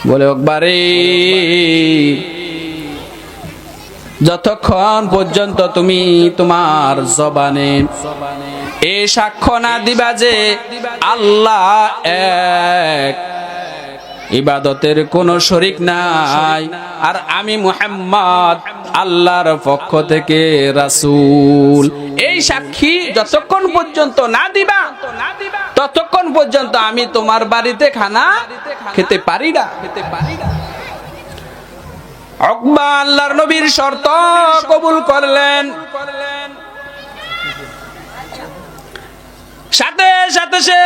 বলে একবারে যতক্ষণ পর্যন্ত তুমি তোমার জবানে এই সাক্ষ্য না দিবা যে আল্লাহ এক, ইবাদতের কোনো শরীক নাই, আর আমি মুহাম্মদ আল্লাহর পক্ষ থেকে রাসূল, এই সাক্ষী যতক্ষণ পর্যন্ত না দিবা ততক্ষণ পর্যন্ত আমি তোমার বাড়িতে খানা খেতে পারি না। উকবা আল্লাহর নবীর শর্ত কবুল করলেন, সাথে সাথে সে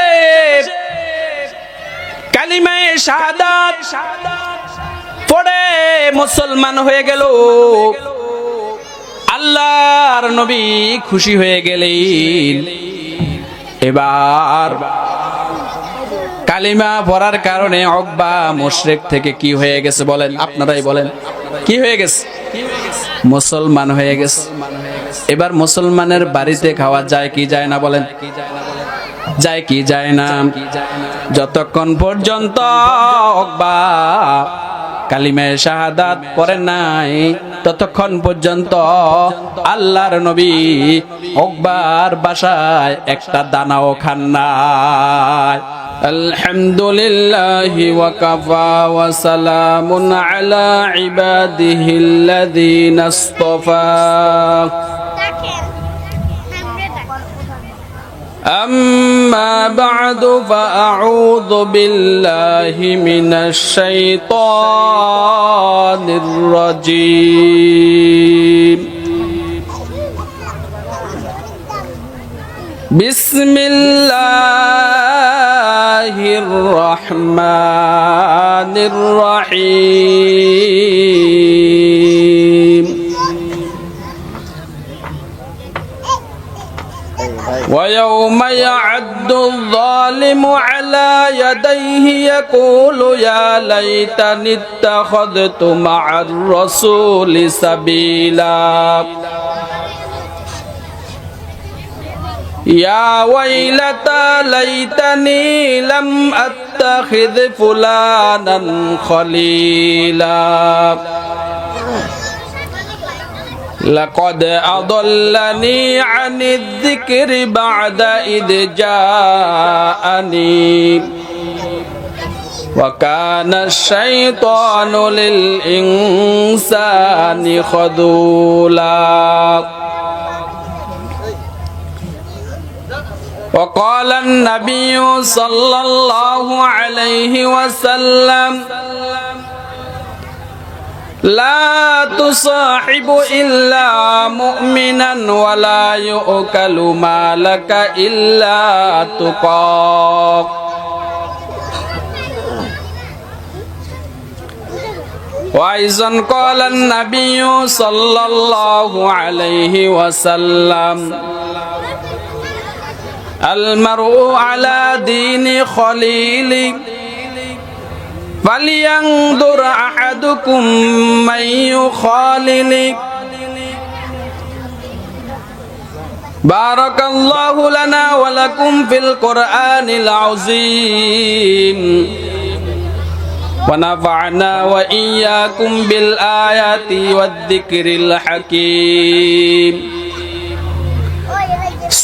কালিমায়ে শাহাদাত পড়ে মুসলমান হয়ে গেল। আল্লাহর নবী খুশি হয়ে গেলেন। এবার কালিমা পড়ার কারণে উকবা মুশরিক থেকে কি হয়ে গেছে বলেন, আপনারাই বলেন, কি হয়ে গেছে? মুসলমান হয়ে গেছে। এবার মুসলমানের বাড়িতে খাওয়া যায় কি যায় না বলেন, যায় কি যায় না? যতক্ষণ পর্যন্ত উকবা কালিমায়ে শাহাদাত পড়েন নাই ততক্ষণ পর্যন্ত আল্লাহর নবী উকবার বাসায় একটা দানাও খান নাই। আলহামদুলিল্লাহি ওয়া কাফা ওয়া সালামুন আলা ইবাদিহিল্লাযীনা ইসতাফা। أما بعد فأعوذ بالله من الشيطان الرجيم. بسم الله الرحمن الرحيم. ويوم يعد الظالم على يديه يقول يا ليتني اتخذت مع الرسول سبيلا يا ويلتى ليتني لم أتخذ فلانا خليلا لقد أضلني عن الذكر بعد إذ جاءني وكان الشيطان للإنسان خذولا وقال النبي صلى الله عليه وسلم لا تصاحب إلا مؤمنا ولا يؤكل مالك إلا تقى وأيضا قال النبي صلى الله عليه وسلم المرء على دين خليله فلينظر أحدكم من يخالل. بارك الله لنا ولكم في القرآن العظيم ونفعنا وإياكم بالآيات والذكر الحكيم.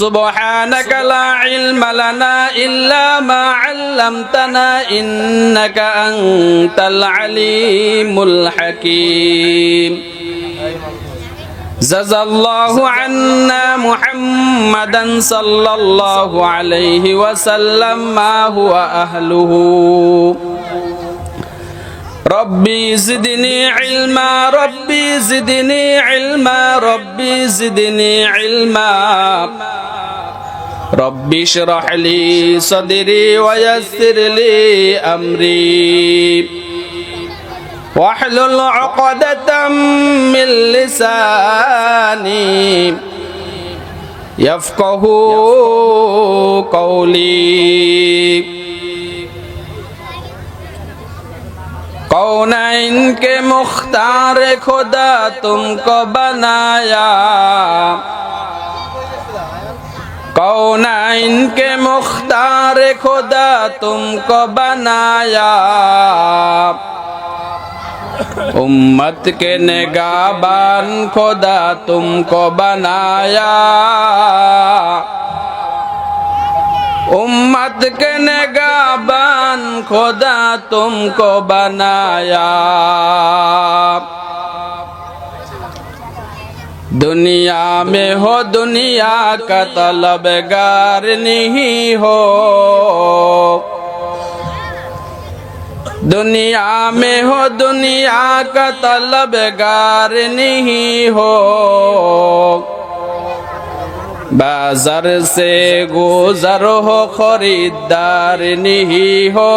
سبحانك لا علم لنا إلا ما علمتنا إنك أنت العليم الحكيم. جزا الله عنا محمدا صلى الله عليه وسلم ما هو أهله. ربي زدني علما ربي زدني علما ربي زدني علما ربي اشرح لي صدري ويسر لي أمري واحلل عقدة من لساني يفقه قولي. कौनैन के मुख्तार खुदा तुमको बनाया कौनैन के मुख्तार खुदा तुमको बनाया उम्मत के निगाहबान खुदा तुमको बनाया, उम्मत के निगाहबान खुदा तुमको बनाया। दुनिया में हो दुनिया का तलबगार नहीं हो, दुनिया में हो दुनिया का तलबगार नहीं हो। बाजार से गुजर हो खरीदार नहीं हो,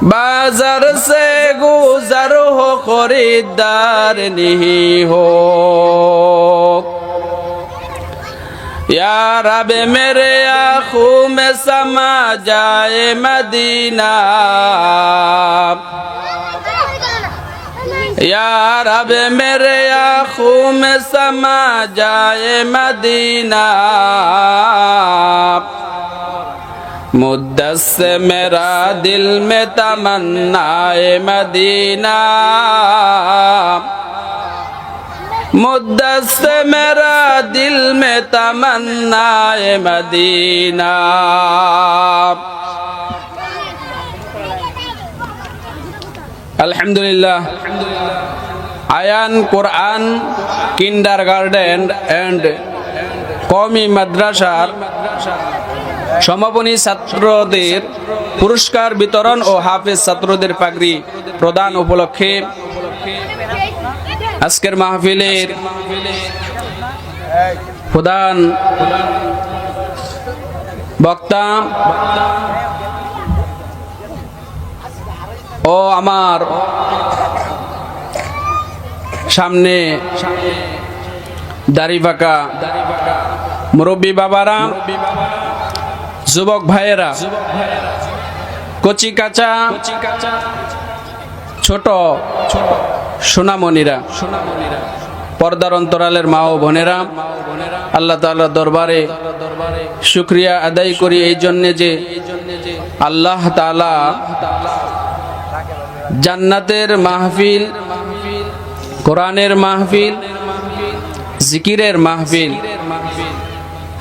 बाजार से गुजर हो खरीदार नहीं हो। या रब मेरे आँखों में समा जाए मदीना, या रब मेरे आँखों में समा जाए मदीना। मुद्दत से मेरा दिल में तमन्नाए मदीना, मुद्दत से मेरा दिल में तमन्नाए मदीना। अल्हम्दुलिल्लाह, आयान कुरआन किंडारगार्टेन एंड কওমি মাদ্রাসার সমাপনী ছাত্রদের পুরস্কার বিতরণ ও হাফেজ ছাত্রদের পাগড়ি প্রদান উপলক্ষে আজকের মাহফিলের প্রধান বক্তা ও আমার সামনে দাড়ি পাকা মুরব্বী বাবারা, যুবক ভাইয়েরা, কচি কাঁচা ছোট সোনামণিরা, পর্দার অন্তরালের মা ও বোনেরা, আল্লাহ তাআলার দরবারে শুকরিয়া আদায় করি এই জন্যে যে আল্লাহ তাআলা জান্নাতের মাহফিল, কোরআনের মাহফিল, জিকিরের মাহফিল,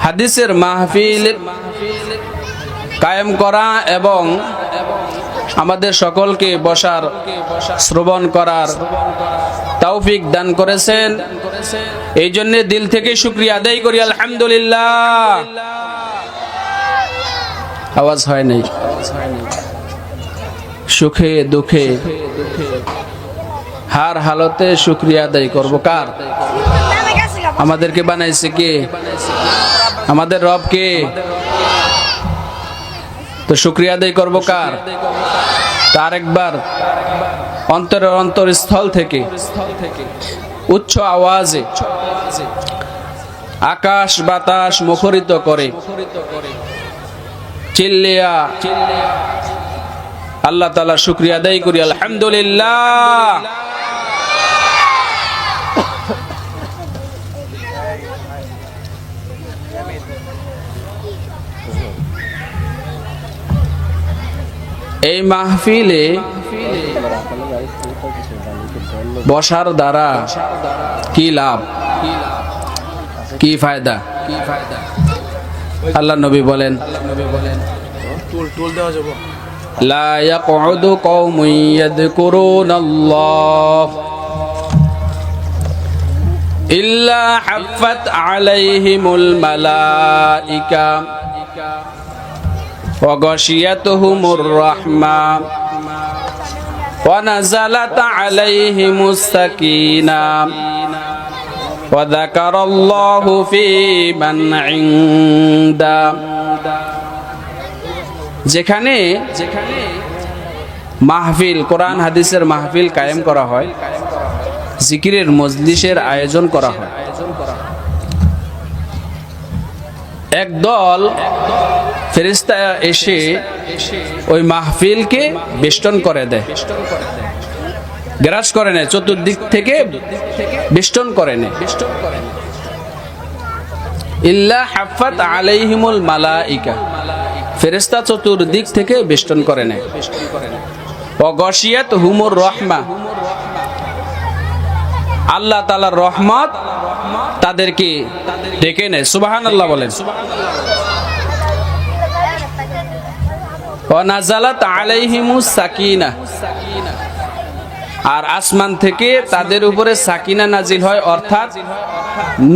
হাদিসের মাহফিল কায়েম করা এবং আমাদের সকলকে বসার শ্রবণ করার তৌফিক দান করেছেন। এই জন্য দিল থেকে শুকরিয়া আদায় করি আলহামদুলিল্লাহ। আওয়াজ হয় নাই। সুখে দুঃখে হার হালতে শুকরিয়া আদায় করব কার? আমাদেরকে বানাইছে কে? আমাদের রব কে? তো শুকরিয়া আদায় করব কার? তার একবার অন্তরের অন্তরস্থল থেকে উচ্চ আওয়াজে আকাশ বাতাস মুখরিত করে চিল্লিয়া আল্লাহ তাআলা শুকরিয়া আদায় করি আলহামদুলিল্লাহ। এই মাহফিলে বসার দ্বারা কি লাভ, কি ফায়দা? আল্লাহ নবী বলেন, লা ইয়াকউদু কওমুন ইয়াযকুরুনাল্লাহ ইল্লা হাফফাত আলাইহিমুল মালাইকা ওয়া গাশিয়াতুহুমুর রাহমা ওয়া নাযালাত আলাইহিমুস সাকিনাহ ওয়া যাকারাল্লাহু ফী মান ইনদা। যেখানে মাহফিল, কোরআন হাদিসের মাহফিল কায়েম করা হয়, জিকিরের মজলিসের আয়োজন করা হয়, একদল ফেরেশতা এসে ওই মাহফিলকে বেষ্টন করে দেয়, গ্রাস করে নেয়, চতুর্দিক থেকে বেষ্টন করে নেয়। ইল্লা হাফাত আলাইহিমুল মালাইকা, ফেরেশতা চতুর্দিক থেকে বেষ্টন করে নেয়। ওয়া গাশিয়াতহুমুর রাহমা, আল্লাহ তাআলার রহমত তাদেরকে ডেকে নেয়। সুবহানাল্লাহ বলেন। ওয়া নাযালাত আলাইহিমুস সাকিনাহ, আর আসমান থেকে তাদের উপরে সাকিনা নাজিল হয়, অর্থাৎ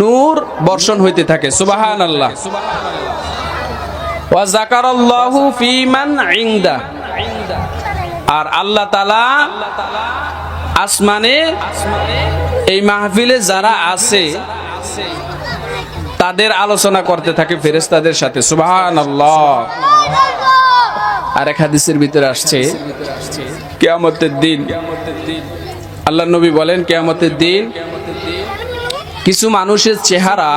নূর বর্ষণ হইতে থাকে। সুবহানাল্লাহ। ওয়া যাকারাল্লাহু ফীমান ইনদা, আর আল্লাহ তাআলা আসমানে এই মাহফিলে যারা আছে তাদের আলোচনা করতে থাকে ফেরেশতাদের সাথে। সুবহানাল্লাহ। আর এক হাদিসের ভিতরে আসছে কিয়ামতের দিন আল্লাহর নবী বলেন, কিয়ামতের দিন কিছু মানুষের চেহারা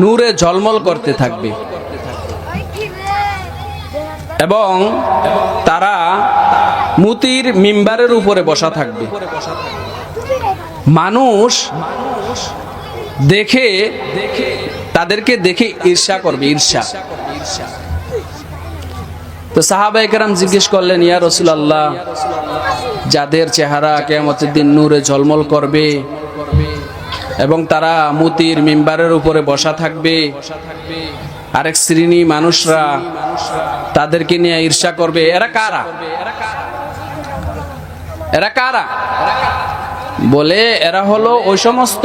নূরে ঝলমল করতে থাকবে এবং তারা মুতির মিম্বারের উপরে বসা থাকবে। মানুষ দেখে তাদেরকে দেখে ঈর্ষা করবে, ঈর্ষা। তো সাহাবায়ে কেরাম জিজ্ঞেস করলেন, ইয়া রাসূলুল্লাহ, যাদের চেহারা কিয়ামতের দিন নূরে ঝলমল করবে এবং তারা মুতির মিম্বারের উপরে বসা থাকবে, আরেক শ্রেণী মানুষরা তাদেরকে নিয়ে ঈর্ষা করবে, এরা কারা? এরা কারা? বলে এরা হলো ওই সমস্ত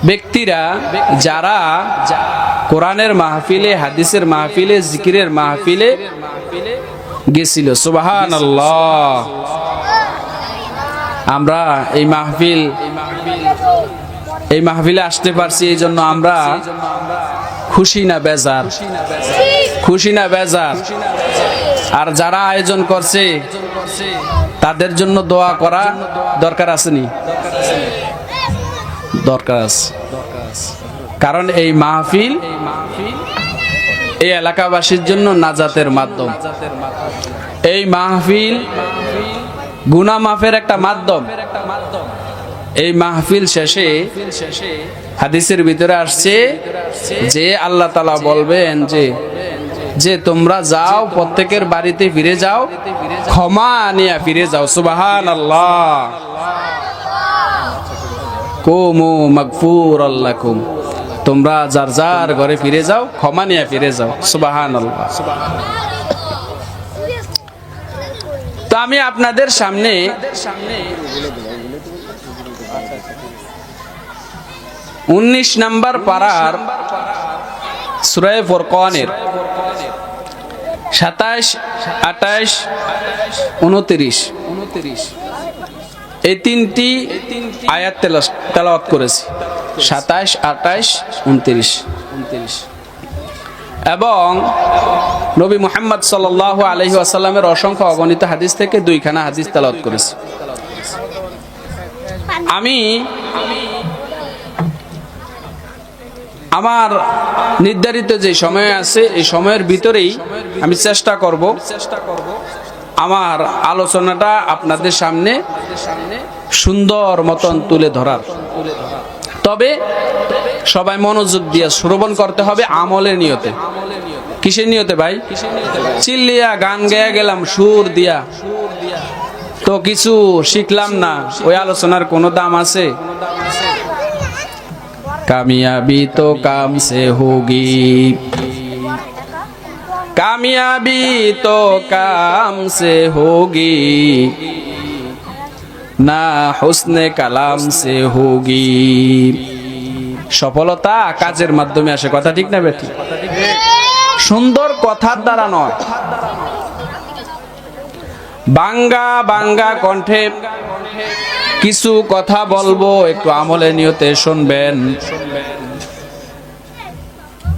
ব্যক্তিরা যারা কোরআনের মাহফিলে, হাদিসের মাহফিলে, জিকিরের মাহফিলে গেছিল। সুবহানাল্লাহ। আমরা এই মাহফিলে আসতে পারছি, এই জন্য আমরা খুশি না বেজার? খুশি না বেজার? আর যারা আয়োজন করছে তাদের জন্য দোয়া করা দরকার আসেনি? দরকার আছে। কারণ এই মাহফিল এই এলাকাবাসীর জন্য নাজাতের মাধ্যম। এই মাহফিল গুনাহ মাফের একটা মাধ্যম। এই মাহফিল শেষে হাদিসের ভিতরে আসছে যে আল্লাহ তাআলা বলবেন যে তোমরা যাও, প্রত্যেকের বাড়িতে ফিরে যাও, ক্ষমা নিয়ে ফিরে যাও। সুবহানাল্লাহ। কুমু মাগফুরাল লাকুম, তোমরা যার যার ঘরে ফিরে যাও, ক্ষমা নিয়ে ফিরে যাও। সুবহানাল্লাহ। তো আমি আপনাদের সামনে 19 নম্বর পারার সূরা ফুরকানের 27, 28, 29 এই তিনটি আয়াত তেলাওয়াত করেছি। 27, 28, 29 এবং নবী মুহাম্মদ সাল্লাল্লাহু আলাইহি ওয়াসাল্লামের অসংখ্য অগণিত হাদিস থেকে 2খানা হাদিস তেলাওয়াত করেছি। আমি আমার নির্ধারিত যে সময় আছে এই সময়ের ভিতরেই আমি চেষ্টা করব আমার আলোচনাটা আপনাদের সামনে সুন্দর মতন তুলে ধরার। তবে সবাই মনোযোগ দিয়ে শ্রবণ করতে হবে আমলের নিয়তে। কিসের নিয়তে ভাই? চিল্লিয়া গান গেয়ে গেলাম সুর দিয়া তো কিছু শিখলাম না, ওই আলোচনার কোনো দাম আছে? कामयाबी तो काम से होगी, कामयाबी तो काम से होगी, ना हुस्ने कलाम से होगी। সফলতা কাজের মাধ্যমে আসে। কথা ঠিক না বেটি? সুন্দর কথার দ্বারা নয়। বাঙ্গা বাঙ্গা কণ্ঠে কিছু কথা বলবো, একটু আমলে নিয়তে শুনবেন।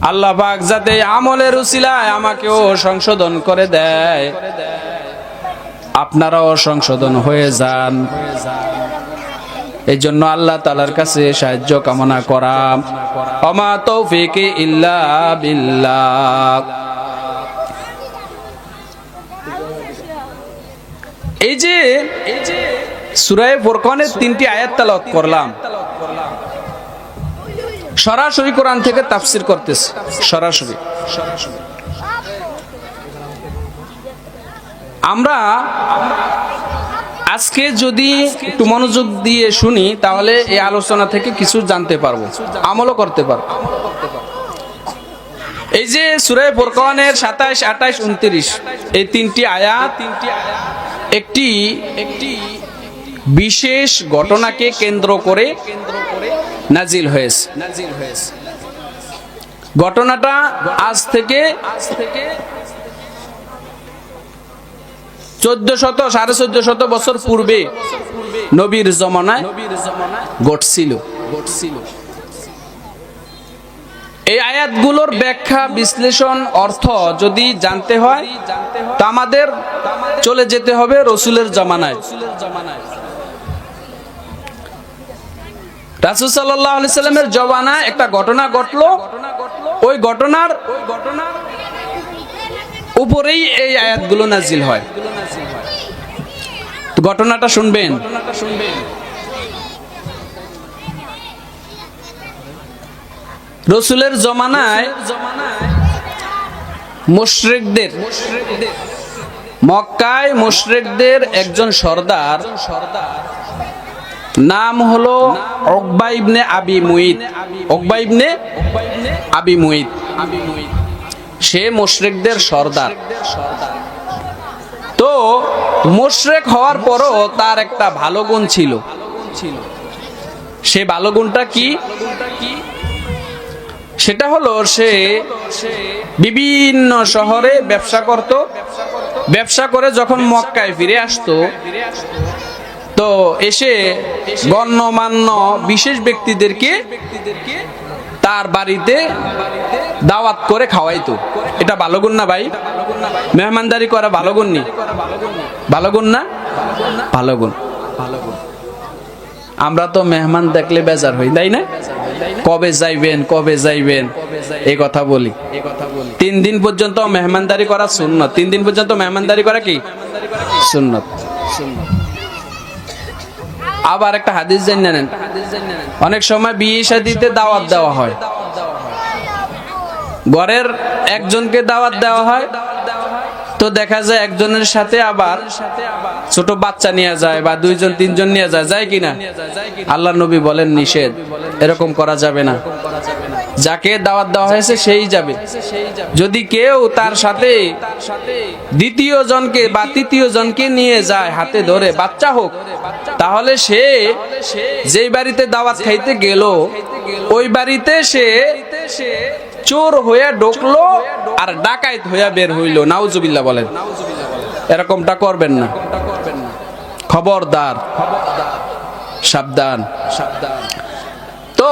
আল্লাহ পাক যাতে আমলের উসিলায় আমাকেও সংশোধন করে দেয়, আপনারাও সংশোধন হয়ে যান। এই জন্য আল্লাহ তাআলার কাছে সাহায্য কামনা করা। ওমা তৌফিক ইল্লা বিল্লাহ। এই যে সূরা ফুরকানের 3টি আয়াত তেলাওয়াত করলাম, সরাসরি কোরআন থেকে তাফসীর করতেছি। সরাসরি আমরা আজকে যদি একটু মনোযোগ দিয়ে শুনি তাহলে এই আলোচনা থেকে কিছু জানতে পারবো, আমলও করতে পারবো। এই যে সূরা ফুরকানের 27, 28, 29 এই তিনটি আয়াত একটি বিশেষ ঘটনাকে কেন্দ্র করে নাজিল হয়েছে। ঘটনাটা আজ থেকে 1400-1450 বছর পূর্বে নবীর জমানায় ঘটছিল। এই আয়াতগুলোর ব্যাখ্যা, বিশ্লেষণ, অর্থ যদি জানতে হয় তা আমাদের চলে যেতে হবে রাসূলের জমানায়। রাসূল সাল্লাল্লাহু আলাইহি সাল্লামের জমানায় একটা ঘটনা ঘটলো, ওই ঘটনার উপরেই এই আয়াতগুলো নাজিল হয়। তো ঘটনাটা শুনবেন। রাসূলের জমানায় মুশরিকদের, মক্কায় মুশরিকদের একজন সর্দার, নাম হলো উকবা ইবনে আবি মুইত। উকবা ইবনে আবি মুইত, সে মুশরিকদের সর্দার। তো মুশরিক হওয়ার পরও তার একটা ভালো গুণ ছিল। সে ভালো গুণটা কি? সেটা হলো সে বিভিন্ন শহরে ব্যবসা করত। ব্যবসা করে যখন মক্কায় ফিরে আসতো, তো এসে গণ্যমান্য বিশেষ ব্যক্তিদেরকে তার বাড়িতে দাওয়াত করে খাওয়াইতো। এটা ভালো গুণ না ভাই? মেহমানদারি করা ভালো গুণ নি? ভালো গুণ না? ভালো গুণ। আমরা তো মেহমান দেখলে বেজার হই, তাই না? কবে যাইবেন, কবে যাইবেন এই কথা বলি। 3 দিন পর্যন্ত মেহমানদারি করা সুন্নত। 3 দিন পর্যন্ত মেহমানদারি করা কি সুন্নত। আবার একটা হাদিস জানেন নেন, অনেক সময় বিয়ে শাদীতে দাওয়াত দেওয়া হয়, ঘরের একজনকে দাওয়াত দেওয়া হয়, তো দেখা যায় একজনের সাথে আবার ছোট বাচ্চা নিয়ে যায় বা 2-3জন নিয়ে যায় কিনা? আল্লাহর নবী বলেন নিষেধ, এরকম করা যাবে না। যাকে দাওয়াত দেওয়া হয়েছে সেই যাবে। যদি কেউ তার সাথে দ্বিতীয় জনকে বা তৃতীয় জনকে নিয়ে যায় হাতে ধরে, বাচ্চা হোক, তাহলে সে যেই বাড়িতে দাওয়াত খাইতে গেল ওই বাড়িতে সে চোর হয়ে ঢুকলো আর ডাকাইত হয়ে বের হইল। নাউজুবিল্লাহ বলেন। এরকমটা করবেন না, খবরদার, সাবধান। তো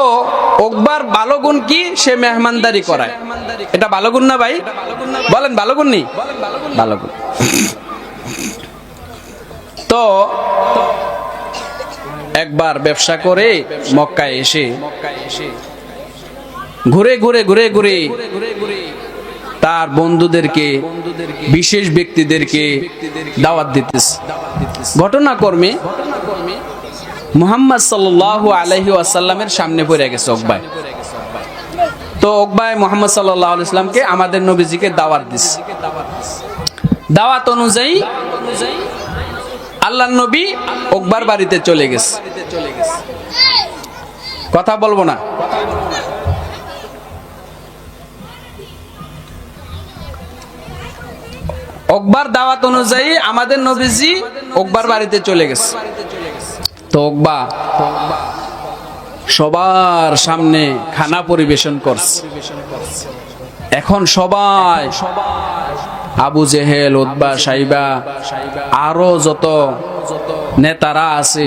উকবার ভালো গুণ কি? সে মেহমানদারি করায়। এটা ভালো গুণ না ভাই? বলেন ভালো গুণ নি? ভালো গুণ। তো একবার ব্যবসা করে মক্কায় এসে ঘুরে ঘুরে তার বন্ধুদেরকে, বিশেষ ব্যক্তিদেরকে দাওয়াত দিতেছে। ঘটনাক্রমে মুহাম্মদ সাল্লাল্লাহু আলাইহি ওয়াসাল্লামের সামনে পড়ে গেছে উকবা। তো উকবা মুহাম্মদ সাল্লাল্লাহু আলাইহি ওয়াসাল্লামকে, আমাদের নবীজিকে দাওয়াত দিছে। দাওয়াত অনুযায়ী আল্লাহর নবী উকবার বাড়িতে চলে গেছে। কথা বলবো না। উকবার দাওয়াত অনুযায়ী আমাদের নবীজি উকবার বাড়িতে চলে গেছে। তো উকবা সবার সামনে খানা পরিবেশন করছে। এখন সবাই, আবু জেহেল, উতবা, সাইবা, আরো যত নেতারা আছে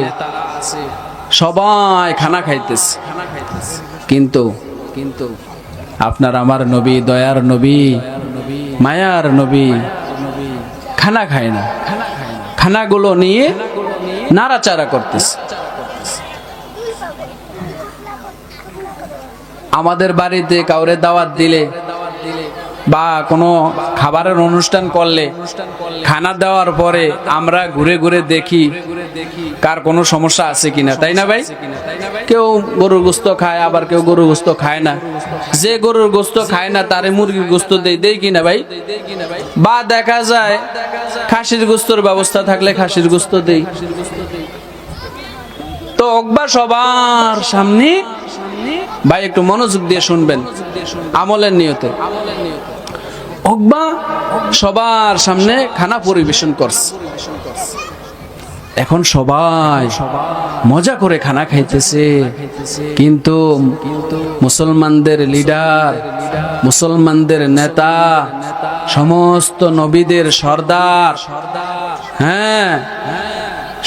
সবাই খানা খাইতেছে। কিন্তু আপনার আমার নবী, দয়ার নবী, মায়ার নবী খানা খায় না। খানাগুলো নিয়ে নাড়াচাড়া করতেছে। আমাদের বাড়িতে কাউরে দাওয়াত দিলে বা কোনো খাবারের অনুষ্ঠান করলে খানা দেওয়ার পরে আমরা ঘুরে ঘুরে দেখি কার কোনো সমস্যা আছে কিনা, তাই না ভাই? কেউ গরুর গোস্ত খায়, আবার কেউ গরুর গোস্ত খায় না। যে গরুর গোস্ত খায় না তারে মুরগির গোস্ত দেই কিনা ভাই? বা দেখা যায় খাসির গোস্তর ব্যবস্থা থাকলে খাসির গোস্ত দেই। তো উকবা সবার সামনে, ভাই একটু মনোযোগ দিয়ে শুনবেন আমলের নিয়তে, উকবা সবার সামনে খানা পরিবেশন করছে। এখন সবাই মজা করে খানা খাইতেছে, কিন্তু মুসলমানদের লিডার, মুসলমানদের নেতা, সমস্ত নবীদের সর্দার, হ্যাঁ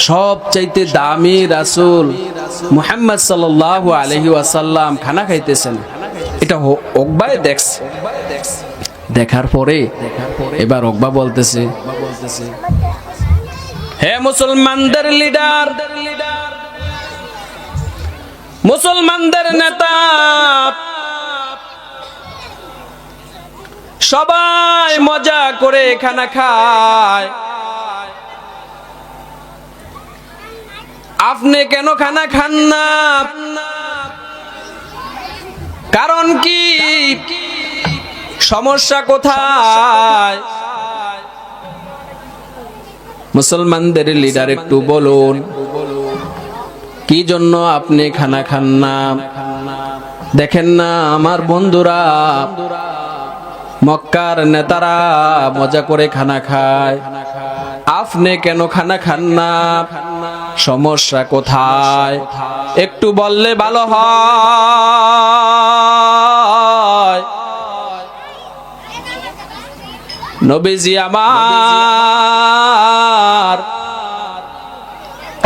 সবচাইতে দামি রাসূল মুহাম্মদ সাল্লাল্লাহু আলাইহি ওয়াসাল্লাম খানা খাইতেছেন। এটা উকবায় দেখছে। দেখার পরে এবার উকবা বলতেছে, হে মুসলমানদের লিডার, মুসলমানদের নেতা, সবাই মজা করে খানা খায়, আপনি কেন খানা খান না? কারণ কি? সমস্যা কোথায়? মুসলমানদের লিডার একটু বলুন, কি জন্য আপনি খানা খান না? দেখেন না আমার বন্ধুরা, মক্কার নেতারা মজা করে খানা খায়, আপনি কেন খানা খান না? সমস্যা কোথায়? একটু বললে ভালো হয়। নবীজি আমার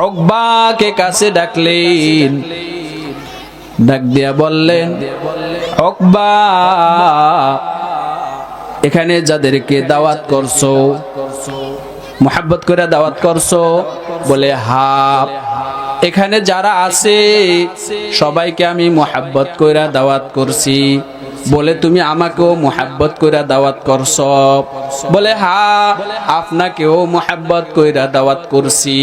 উকবাকে কাছে ডাকলেন, ডাক দিয়া বললেন, উকবা এখানে যাদেরকে দাওয়াত করছো, মুহাব্বত করে দাওয়াত করছো? বলে হ্যাঁ, এখানে যারা আছে সবাইকে আমি মুহাব্বত করে দাওয়াত করছি। বলে তুমি আমাকেও মুহাব্বত কইরা দাওয়াত করছ? বলে হ্যাঁ, আপনাকেও মুহাব্বত কইরা দাওয়াত করছি।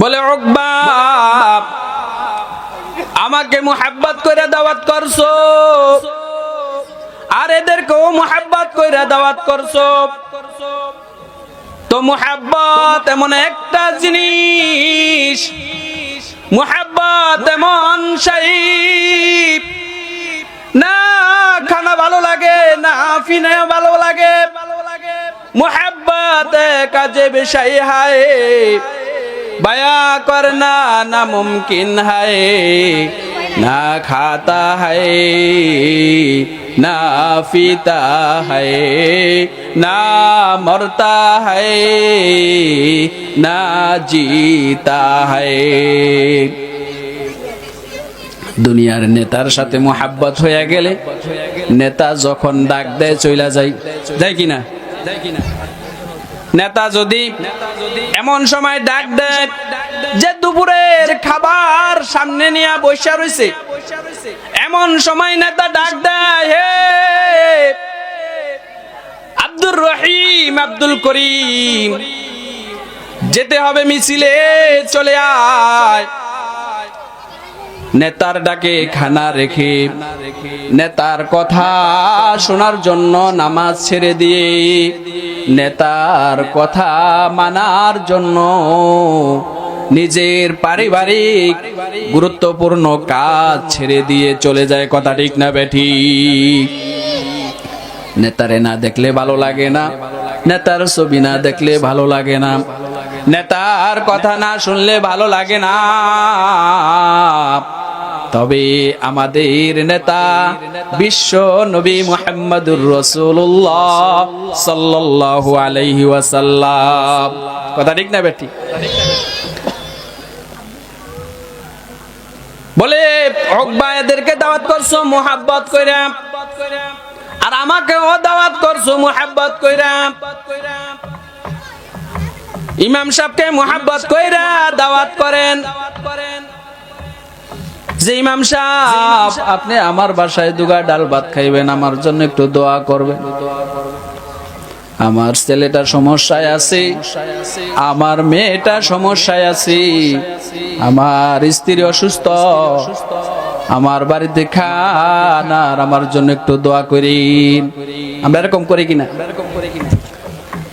বলে উকবা আমাকে মুহাব্বত কইরা দাওয়াত করছ, আর এদেরকেও মুহাব্বত কইরা দাওয়াত করছ। তো মুহাব্বত এমন একটা জিনিস, মুহাব্বত এমন শাইব, না খানা ভালো লাগে, না ফিনা ভালো লাগে, মুহাব্বত কাজে বেশাই হায়, বায়া করনা না মুমকিন হায়, না খাতা হায় না ফিতা হায়, না মরতা হায় না জিতা হায়। দুনিয়ার নেতার সাথে মুহাব্বত হয়ে গেলে নেতা যখন ডাক দেয় চইলা যায়, যায় কিনা? নেতা যদি এমন সময় ডাক দেয় যে দুপুরের খাবার সামনে নিয়ে বসে রয়েছে, এমন সময় নেতা ডাক দেয়, হে আব্দুর রহিম, আব্দুল করিম, যেতে হবে মিছিলে, চলে আয়। নেতার ডাকে খানা রেখে নেতার কথা শোনার জন্য নামাজ ছেড়ে দিয়ে, নেতার কথা মানার জন্য নিজের পারিবারিক গুরুত্বপূর্ণ কাজ ছেড়ে দিয়ে চলে যায়। কথা ঠিক না বেঠিক? নেতারে না দেখলে ভালো লাগে না, নেতার ছবি না দেখলে ভালো লাগে না, নেতার কথা না শুনলে ভালো লাগে না। তবে আমাদের নেতা বিশ্ব নবী মুহাম্মদুর রাসূলুল্লাহ সাল্লাল্লাহু আলাইহি ওয়াসাল্লাম। কথা ঠিক না বেঠিক? বলে উকবা এদেরকে দাওয়াত করছো মুহাব্বত কইরা, আর আমাকেও দাওয়াত করছো মুহাব্বত কইরা। ইমাম সাহেবকে মুহাব্বত কইরা দাওয়াত করেন যে ইমাম সাহেব আপনি আমার বাসায় দুগা ডাল ভাত খাইবেন, আমার জন্য একটু দোয়া করবেন। আমার ছেলেটা সমস্যায় আছে, আমার মেয়েটা সমস্যায় আছে, আমার স্ত্রী অসুস্থ, আমার বাড়িতে খান, আর আমার জন্য একটু দোয়া করেন। আমরা এরকম করি কিনা?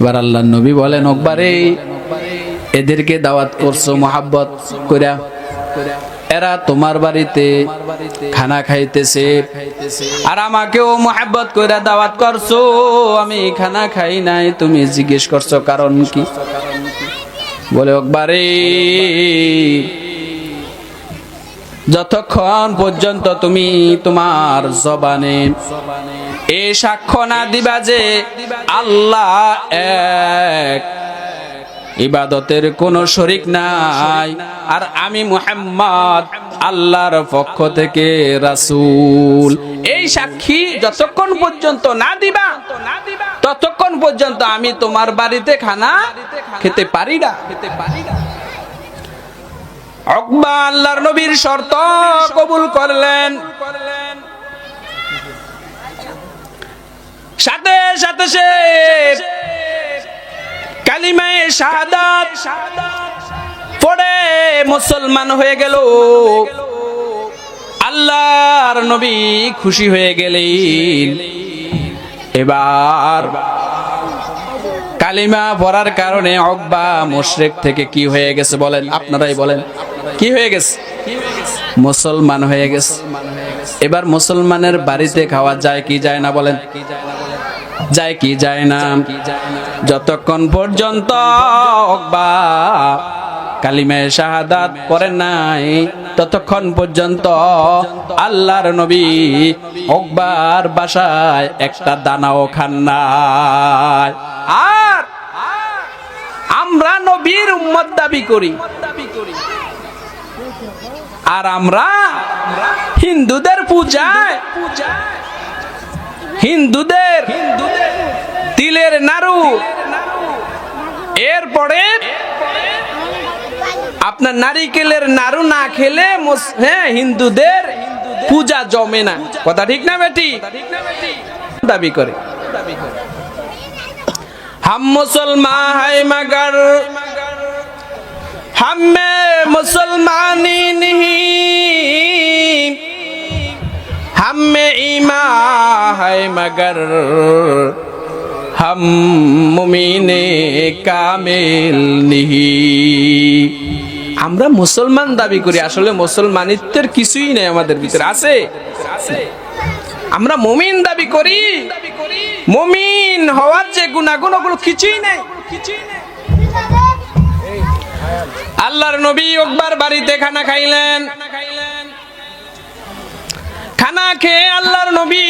এবার আল্লাহর নবী বলেন, ওকবারে এদেরকে দাওয়াত করছো মোহাব্বত কইরা, এরা তোমার বাড়িতে খানা খাইতেছে, আর আমাকেও মোহাব্বত কইরা দাওয়াত করছো, আমি খানা খাই নাই, তুমি জিজ্ঞেস করছো কারণ কি? বলে, ওকবারে যতক্ষণ পর্যন্ত তুমি তোমার জবানে এই সাক্ষ্য না দিবা যে আল্লাহ এক, ইবাদতের কোন শরীক নাই, আর আমি মুহাম্মদ আল্লাহর পক্ষ থেকে রাসূল, এই সাক্ষী যতক্ষণ পর্যন্ত না দিবা ততক্ষণ পর্যন্ত আমি তোমার বাড়িতে খানা খেতে পারি না। উকবা আল্লাহর নবীর শর্ত কবুল করলেন, সাথে সাথে সে কালিমায়ে শাহাদাত পড়ে মুসলমান হয়ে গেল। আল্লাহর নবী খুশি হয়ে গেলেন। এবার কালিমা পড়ার কারণে উকবা মুশরিক থেকে কি হয়ে গেছে বলেন? আপনারাই বলেন, কি হয়ে গেছে? মুসলমান হয়ে গেছে। এবার মুসলমানের বাড়িতে খাওয়া যায় কি যায় না বলেন? যায় কি যায় না? যতক্ষণ পর্যন্ত উকবা কালিমায়ে শাহাদাত পড়েন নাই ততক্ষণ পর্যন্ত আল্লাহর নবী উকবার বাসায় একটা দানাও খান নাই। আর আমরা নবীর উম্মত দাবি করি, আর আমরা হিন্দুদের পূজায়, হিন্দুদের তিলের নাড়ু, এরপরে আপনার নারিকেলের নাড়ু না খেলে হ্যাঁ হিন্দুদের পূজা জমে না। কথা ঠিক না বেটি? দাবি করে हम मुसलमान है मगर हम में मुसलमानी नहीं, हम में ईमान है मगर हम मुमीने कामिल नहीं। আমরা মুসলমান দাবি করি, আসলে মুসলমানিত্বের কিছুই নেই আমাদের ভিতরে। আছে? আমরা মুমিন দাবি করি, মুমিন হওয়ার যে গুণাগুণ ওগুলো কিছুই নেই। আল্লাহর নবী উকবার বাড়িতে খানা খাইলেন। খানা খেয়ে আল্লাহর নবী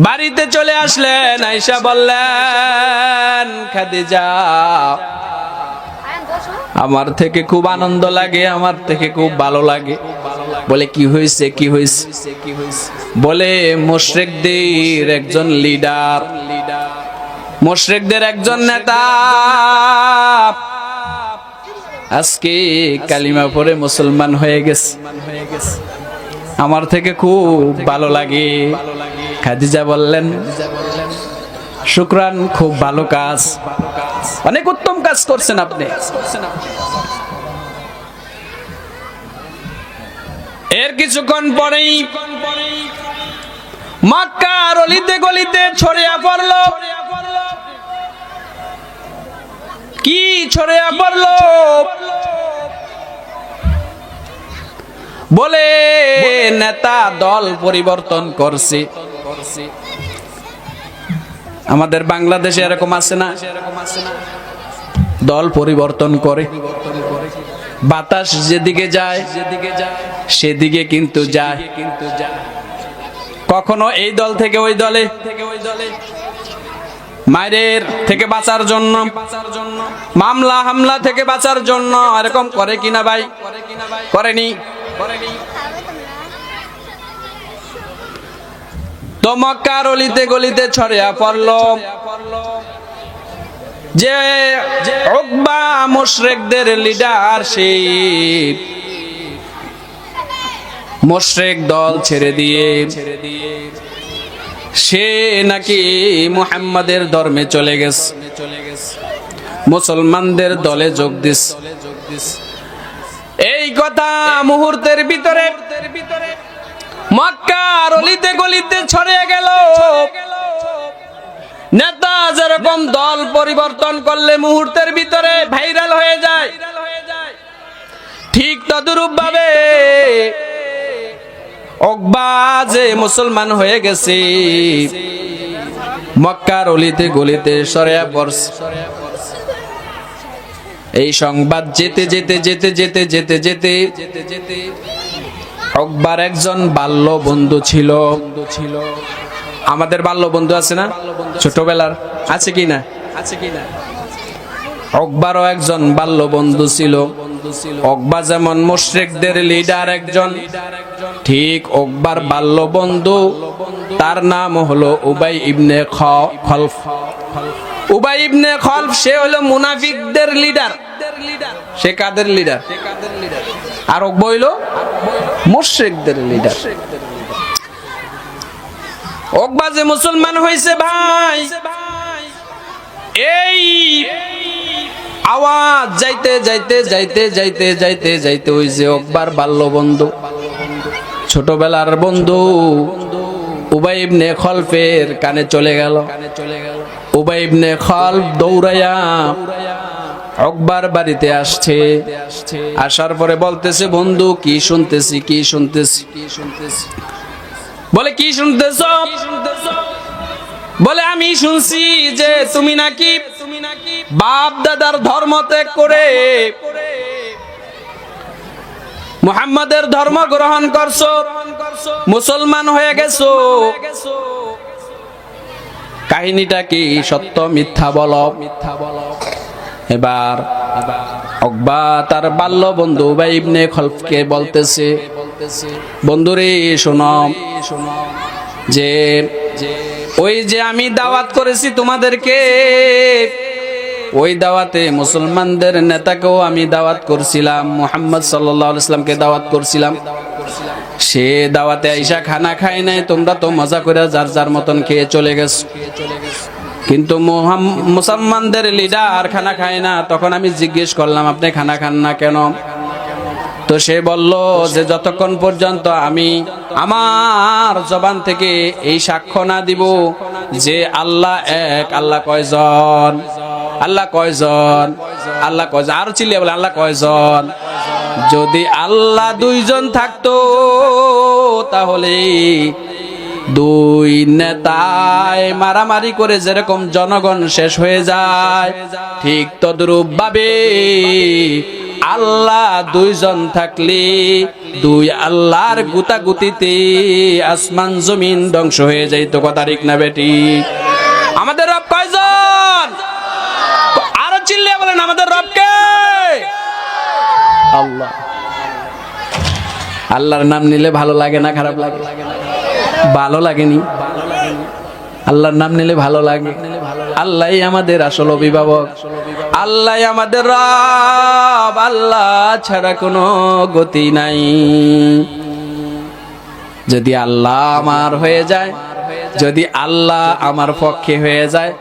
বাড়িতে চলে আসলেন। আয়েশা বললেন, খাদিজা আমার থেকে খুব আনন্দ লাগে, আমার থেকে খুব ভালো লাগে। বলে, কি হয়েছে? কি হয়েছে? বলে, মুশরিকদের একজন লিডার, মুশরিকদের একজন নেতা আজকে কালিমা পড়ে মুসলমান হয়ে গেছে, আমার থেকে খুব ভালো লাগে। খাদিজা বললেন, শুকরান, খুব ভালো কাজ, অনেক উত্তম কাজ করছেন আপনি। এর কিছুক্ষণ পরেই মক্কার অলিতে গলিতে ছড়িয়ে পড়ল। কি ছড়িয়ে পড়ল? বলে, নেতা দল পরিবর্তন করছে। আমাদের বাংলাদেশে এরকম আছে না? দল পরিবর্তন করে, বাতাস যেদিকে যায় সেদিকে কিন্তু যায়। কখনো এই দল থেকে ওই দলে, মায়ের থেকে বাঁচার জন্য, মামলা হামলা থেকে বাঁচার জন্য এরকম করে কিনা ভাই? করেনি? তো মক্কার অলিতে গলিতে ছড়িয়ে পড়ল যে উকবা মুশরিকদের লিডারশিপ, মুশরিক দল ছেড়ে দিয়ে সে নাকি মুহাম্মাদের ধর্মে চলে গেছে, মুসলমানদের দলে যোগ দিস। এই কথা মুহূর্তের ভিতরে মক্কার অলিতে গলিতে ছড়িয়ে গেল। নেতা যেরকম দল পরিবর্তন করলে মুহূর্তের ভিতরে ভাইরাল হয়ে যায়, ঠিক তদরূপ ভাবে উকবা যে মুসলমান হয়ে গেছে, মক্কার অলিতে গলিতে ছড়িয়ে পড়ছে। এই সংবাদ যেতে যেতে যেতে যেতে যেতে যেতে যেতে উকবার একজন বাল্য বন্ধু ছিল। আমাদের বাল্য বন্ধু আছে না, ছোটবেলার, আছে কি না? উকবারও একজন বাল্য বন্ধু ছিল। উকবা যেমন মুশরিকদের লিডার একজন, ঠিক উকবার বাল্য বন্ধু, তার নাম হলো উবাই ইবনে খলফ। উবাই ইবনে খলফ সে হলো মুনাফিকদের লিডার। সে কাদের লিডার? আর উকবা হইল মুশরিকদের লিডার। উকবা যে মুসলমান হয়েছে ভাই, এই আওয়াজ যাইতে যাইতে যাইতে যাইতে যাইতে যাইতে ওই যে উকবার বাল্য বন্ধু, ছোটবেলার বন্ধু উবাই ইবনে খলফের কানে চলে গেল। উবাই ইবনে খলফ দৌড়াইয়া উকবার বাড়িতে আসছে। আসার পরে বলতেছে, বন্ধু কি শুনতেছি, কি শুনতেছি। বলে কি শুনতেছ? বলে আমি শুনছি যে তুমি নাকি বাপ দাদার ধর্ম ত্যাগ করে মুহাম্মাদের ধর্ম গ্রহণ করছো, মুসলমান হয়ে গেছো। কাহিনীটা কি, সত্য মিথ্যা বলো। এবার উকবা তার বাল্য বন্ধু উবাই ইবনে খলফকে বলতেছে, বন্ধুরে শোনো, যে ওই যে আমি দাওয়াত করেছি তোমাদেরকে, ওই দাওয়াতে মুসলমানদের নেতাকেও আমি দাওয়াত করছিলাম, মুহাম্মদ সাল্লাল্লাহু আলাইহি ওয়াসাল্লামকে দাওয়াত করছিলাম। সে দাওয়াতে আইসা খানা খায় নাই, তোমরা তো মজা করে যার যার মতন খেয়ে চলে গেছো। কিন্তু মুসলমানদের লিডার খানা খায় না। তখন আমি জিজ্ঞেস করলাম, আপনি খানা খান না কেন? তো সে বলল যে যতক্ষণ পর্যন্ত আমি আমার জবান থেকে এই সাক্ষ্য না দিব যে আল্লাহ এক, আল্লাহ কয়জন, আল্লাহ কয়জন, আল্লাহ কয়জন, আরো চিল্লিয়ে বলে আল্লাহ কয়জন। যদি আল্লাহ দুইজন থাকতো তাহলে দুই নেতায় মারামারি করে যেরকম জনগণ শেষ হয়ে যায়, ঠিক তদ্রূপ ভাবে আল্লাহ দুইজন থাকলে দুই আল্লাহর গুতাগুতিতে আসমান জমিন ধ্বংস হয়ে যাইত। কথা ঠিক না বেটি? আমাদের রব কয়জন? আরো চিল্লিয়ে বলেন আমাদের রব কে? আল্লাহ। আল্লাহর নাম নিলে ভালো লাগে না খারাপ লাগে? ভালো লাগেনি? আল্লাহর নাম নিলে ভালো লাগে। আল্লাহই আমাদের আসল অভিভাবক, আল্লাহই আমাদের রব, আল্লাহ ছাড়া কোনো গতি নাই। যদি আল্লাহ আমার হয়ে যায়, যদি আল্লাহ আমার পক্ষে হয়ে যায়,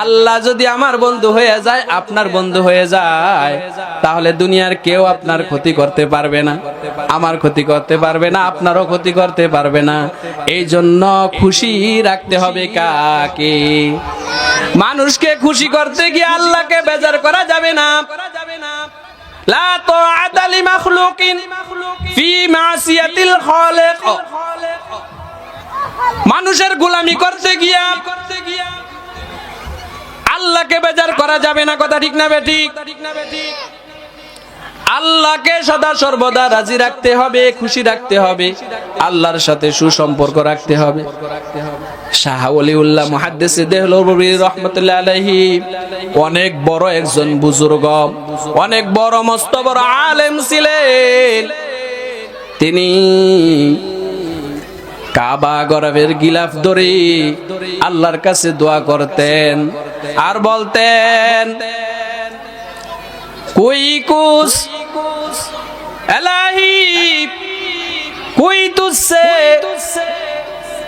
আল্লাহ যদি আমার বন্ধু হয়ে যায়, আপনার বন্ধু হয়ে যায়, তাহলে দুনিয়ার কেউ আপনার ক্ষতি করতে পারবে না, আমার ক্ষতি করতে পারবে না, আপনারও ক্ষতি করতে পারবে না। এই জন্য খুশি রাখতে হবে কাকে? মানুষকে খুশি করতে গিয়ে আল্লাহকে বেজার করা যাবে না। লা তাআতা লিমাখলুকিন ফি মাসিয়াতিল খালিক। মানুষের গোলামি করতে গিয়া আল্লাহকে বেজার করা যাবে না। কথা ঠিক না বেটি? আল্লাহকে সদা সর্বদা রাজি রাখতে হবে, খুশি রাখতে হবে, আল্লাহর সাথে সুসম্পর্ক রাখতে হবে। শাহ ওলিউল্লাহ মুহাদ্দিস দেহলভী রাহমাতুল্লাহ আলাইহি অনেক বড় একজন বুজুর্গ, অনেক বড় মস্ত বড় আলেম ছিলেন। তিনি কাবা গরবের গিলাফ ধরে আল্লাহর কাছে দোয়া করতেন আর বলতেন, कोई कुछ इलाही कोई तुझसे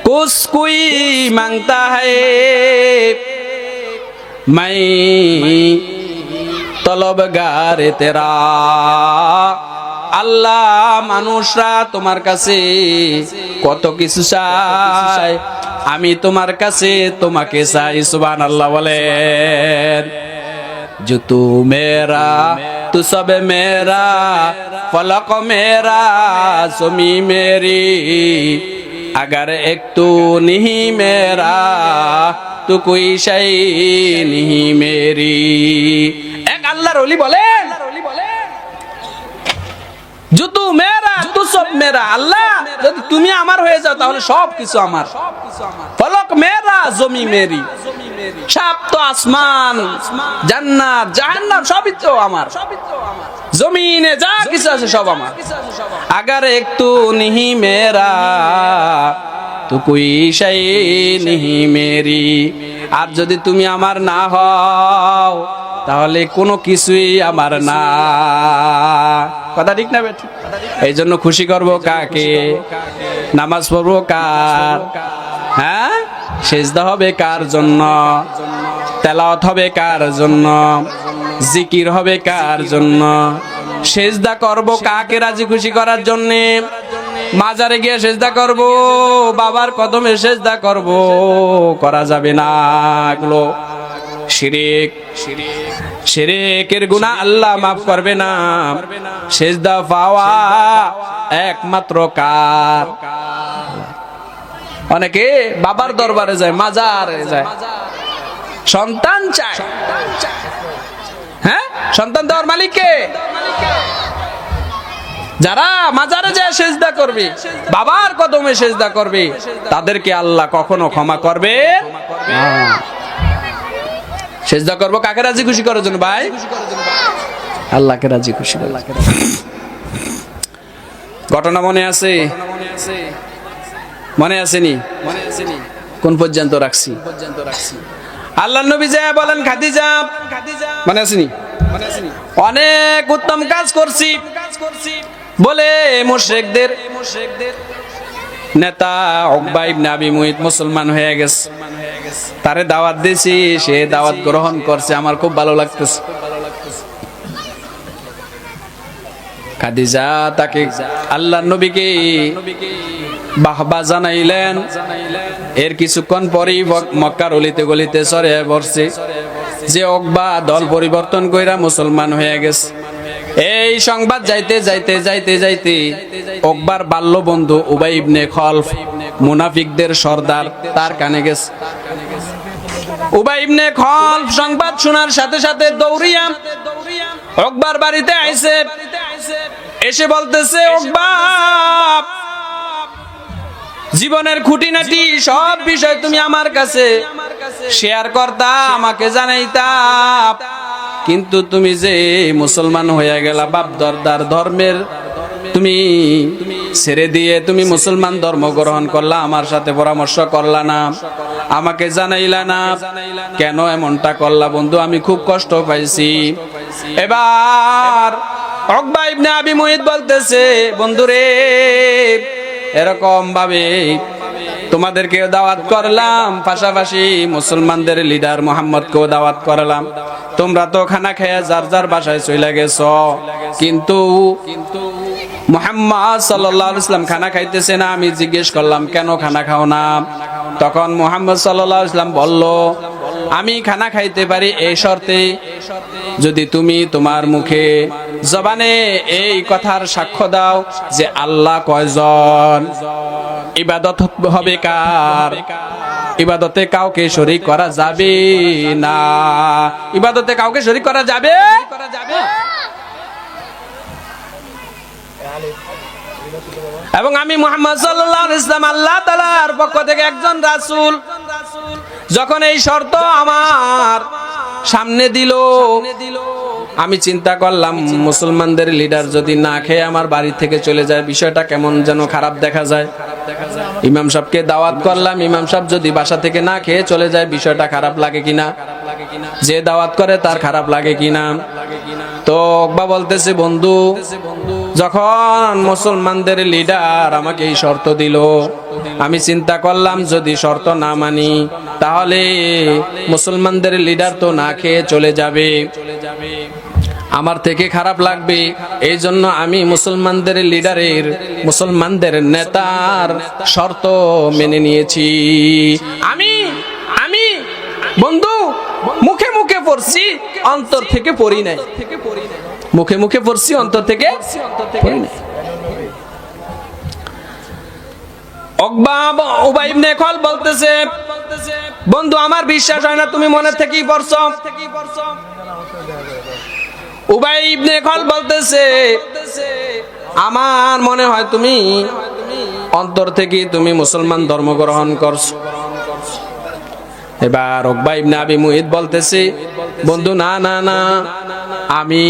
कुछ कोई मांगता है, मैं तलबगार तेरा আল্লাহ মানুষরা তোমার কাছে কত কিছু চায়, আমি তোমার কাছে তোমাকে চাই। সুবহানাল্লাহ বলেন। जो तू मेरा तू सब मेरा, फलक मेरा ज़मी मेरी, अगर एक तू नहीं मेरा तो कोई शै नहीं मेरी। एक अल्लाहर ওলি বলেন, जो तू मेरा तू सब मेरा, আল্লাহ যদি তুমি আমার হয়ে যাও তাহলে সব কিছু আমার। ফলক মেরা জমি মেরি, সাপ্ত আসমান জান্নাত জাহান্নাম সবই তো আমার, জমিনে যা কিছু আছে সব আমার। अगर एक तू नहीं मेरा तो कोई शै नहीं मेरी, আর যদি তুমি আমার না হও তাহলে কোনো কিছুই আমার না। কথা ঠিক না বেঠিক? এই জন্য খুশি করব কাকে? নামাজ পড়বো কার? হ্যাঁ, সেজদা হবে কার জন্য? তেলাওয়াত হবে কার জন্য? জিকির হবে কার জন্য? সেজদা করব কাকে রাজি খুশি করার জন্য? মাজারে গিয়ে সেজদা করব, বাবার কদমে সেজদা করব, করা যাবে না। এগুলো শিরিক, শিরিকের গুনাহ আল্লাহ মাফ করবে না। সেজদা পাওয়া একমাত্র কার? অনেকে বাবার দরবারে যায়, মাজারে যায়, সন্তান চায়। হ্যাঁ, সন্তান দেওয়ার মালিক কে? যারা মাজারে যায় সেজদা করবে, বাবার কদমে সেজদা করবে, তাদেরকে আল্লাহ কখনো ক্ষমা করবে না। সেজদা করবো কাকে রাজি খুশি করার জন্য ভাই? আল্লাহকে রাজি খুশি করার। ঘটনা মনে আছে? মনে আসেনি? কোন পর্যন্ত রাখছি? আল্লাহর নবী যা বলেন, খাদিজা, মনে আসেনি? অনেক উত্তম কাজ করছি বলে মুশরিকদের নেতা উকবা ইবনে আবি মুইত মুসলমান হয়ে গেছে। তারে দাওয়াত দিয়েছি, সে দাওয়াত গ্রহণ করছে, আমার খুব ভালো লাগতেছে। খাদিজা তাকে আল্লাহর নবীকে বাহবা জানাইলেন। এর কিছুক্ষণ পরেই মক্কার অলিতে গলিতে ছড়িয়ে পড়ছে যে উকবা দল পরিবর্তন কইরা মুসলমান হয়ে গেছে। এই সংবাদ যাইতে যাইতে যাইতে যাইতে উকবার বাল্য বন্ধু উবাই ইবনে খলফ, মুনাফিকদের সর্দার, তার কানে গেছে। উবাই ইবনে খলফ সংবাদ শোনার সাথে সাথে দৌড়িয়া উকবার বাড়িতে আইছে। এসে বলতেছে, উকবা, জীবনের খুঁটিনাটি সব বিষয় তুমি আমার কাছে শেয়ার করতা, আমাকে জানাইতা, কিন্তু তুমি যে মুসলমান হয়ে গেলা, বাপ দাদার ধর্মের তুমি ছেড়ে দিয়ে তুমি মুসলমান ধর্ম গ্রহণ করলা, আমার সাথে পরামর্শ করলা না, আমাকে জানাইলা না, কেন এমনটা করলা বন্ধু? আমি খুব কষ্ট পাইছি। এবার উকবা ইবনে আবি মুইত বলতেছে, বন্ধুরে, এরকম ভাবে তোমাদেরকে দাওয়াত করলাম, পাশাপাশি মুসলমানদের লিডার মুহাম্মদকেও দাওয়াত করলাম, তোমরা তো খানা খেয়ে যার যার বাসায় চলে গেছো, কিন্তু মুহাম্মদ সাল্লাল্লাহু আলাইহি ওয়াসাল্লাম খানা খাইতেছে না। আমি জিজ্ঞেস করলাম, কেন খানা খাও না? তখন মুহাম্মদ সাল্লাল্লাহু আলাইহি ওয়াসাল্লাম বলল, আমি খানা খাইতে পারি এই শর্তে, যদি তুমি তোমার মুখে জবানে এই কথার সাক্ষ্য দাও যে আল্লাহ কয়জন, ইবাদত হবে কার, ইবাদতে কাউকে শরীক করা যাবে না, ইবাদতে কাউকে শরীক করা যাবে। এবং আমি মুহাম্মদ সাল্লাল্লাহু আলাইহি ওয়াসাল্লাম আল্লাহ তাআলার পক্ষ থেকে একজন রাসূল। যখন এই শর্ত আমার সামনে দিল, আমি চিন্তা করলাম, মুসলমানদের লিডার যদি না খেয়ে আমার বাড়ি থেকে চলে যায়, বিষয়টা কেমন যেন খারাপ দেখা যায়। ইমাম সাহেবকে দাওয়াত করলাম, ইমাম সাহেব যদি বাসা থেকে না খেয়ে চলে যায়, বিষয়টা খারাপ লাগে কিনা, যে দাওয়াত করে তার খারাপ লাগে কিনা। তো উকবা বলতেছে, বন্ধু, যখন মুসলমানদের লিডার আমাকে এই শর্ত দিল, আমি চিন্তা করলাম যদি শর্ত না মানি তাহলে মুসলমানদের লিডার তো না খেয়ে চলে যাবে, আমার থেকে খারাপ লাগবে, এই জন্য আমি মুসলমানদের লিডারের, মুসলমানদের নেতার শর্ত মেনে নিয়েছি। আমি বন্ধু মুখে মুখে পড়ছি, অন্তর থেকে পড়ি নাই। মুখে মুখে পড়ছি, অন্তর থেকে পড়ি নাই। উকবা উবাই ইবনে খালদ বলতেছে, বন্ধু আমার বিশ্বাস হয় না তুমি মনে থেকেই পড়ছো। উবাই ইবনে খালদ বলতেছে, আমার মনে হয় তুমি অন্তর থেকে তুমি মুসলমান ধর্ম গ্রহণ করছো। এবার উকবা ইবনে আবি মুঈত বলতেছে, বন্ধু না না না, আমি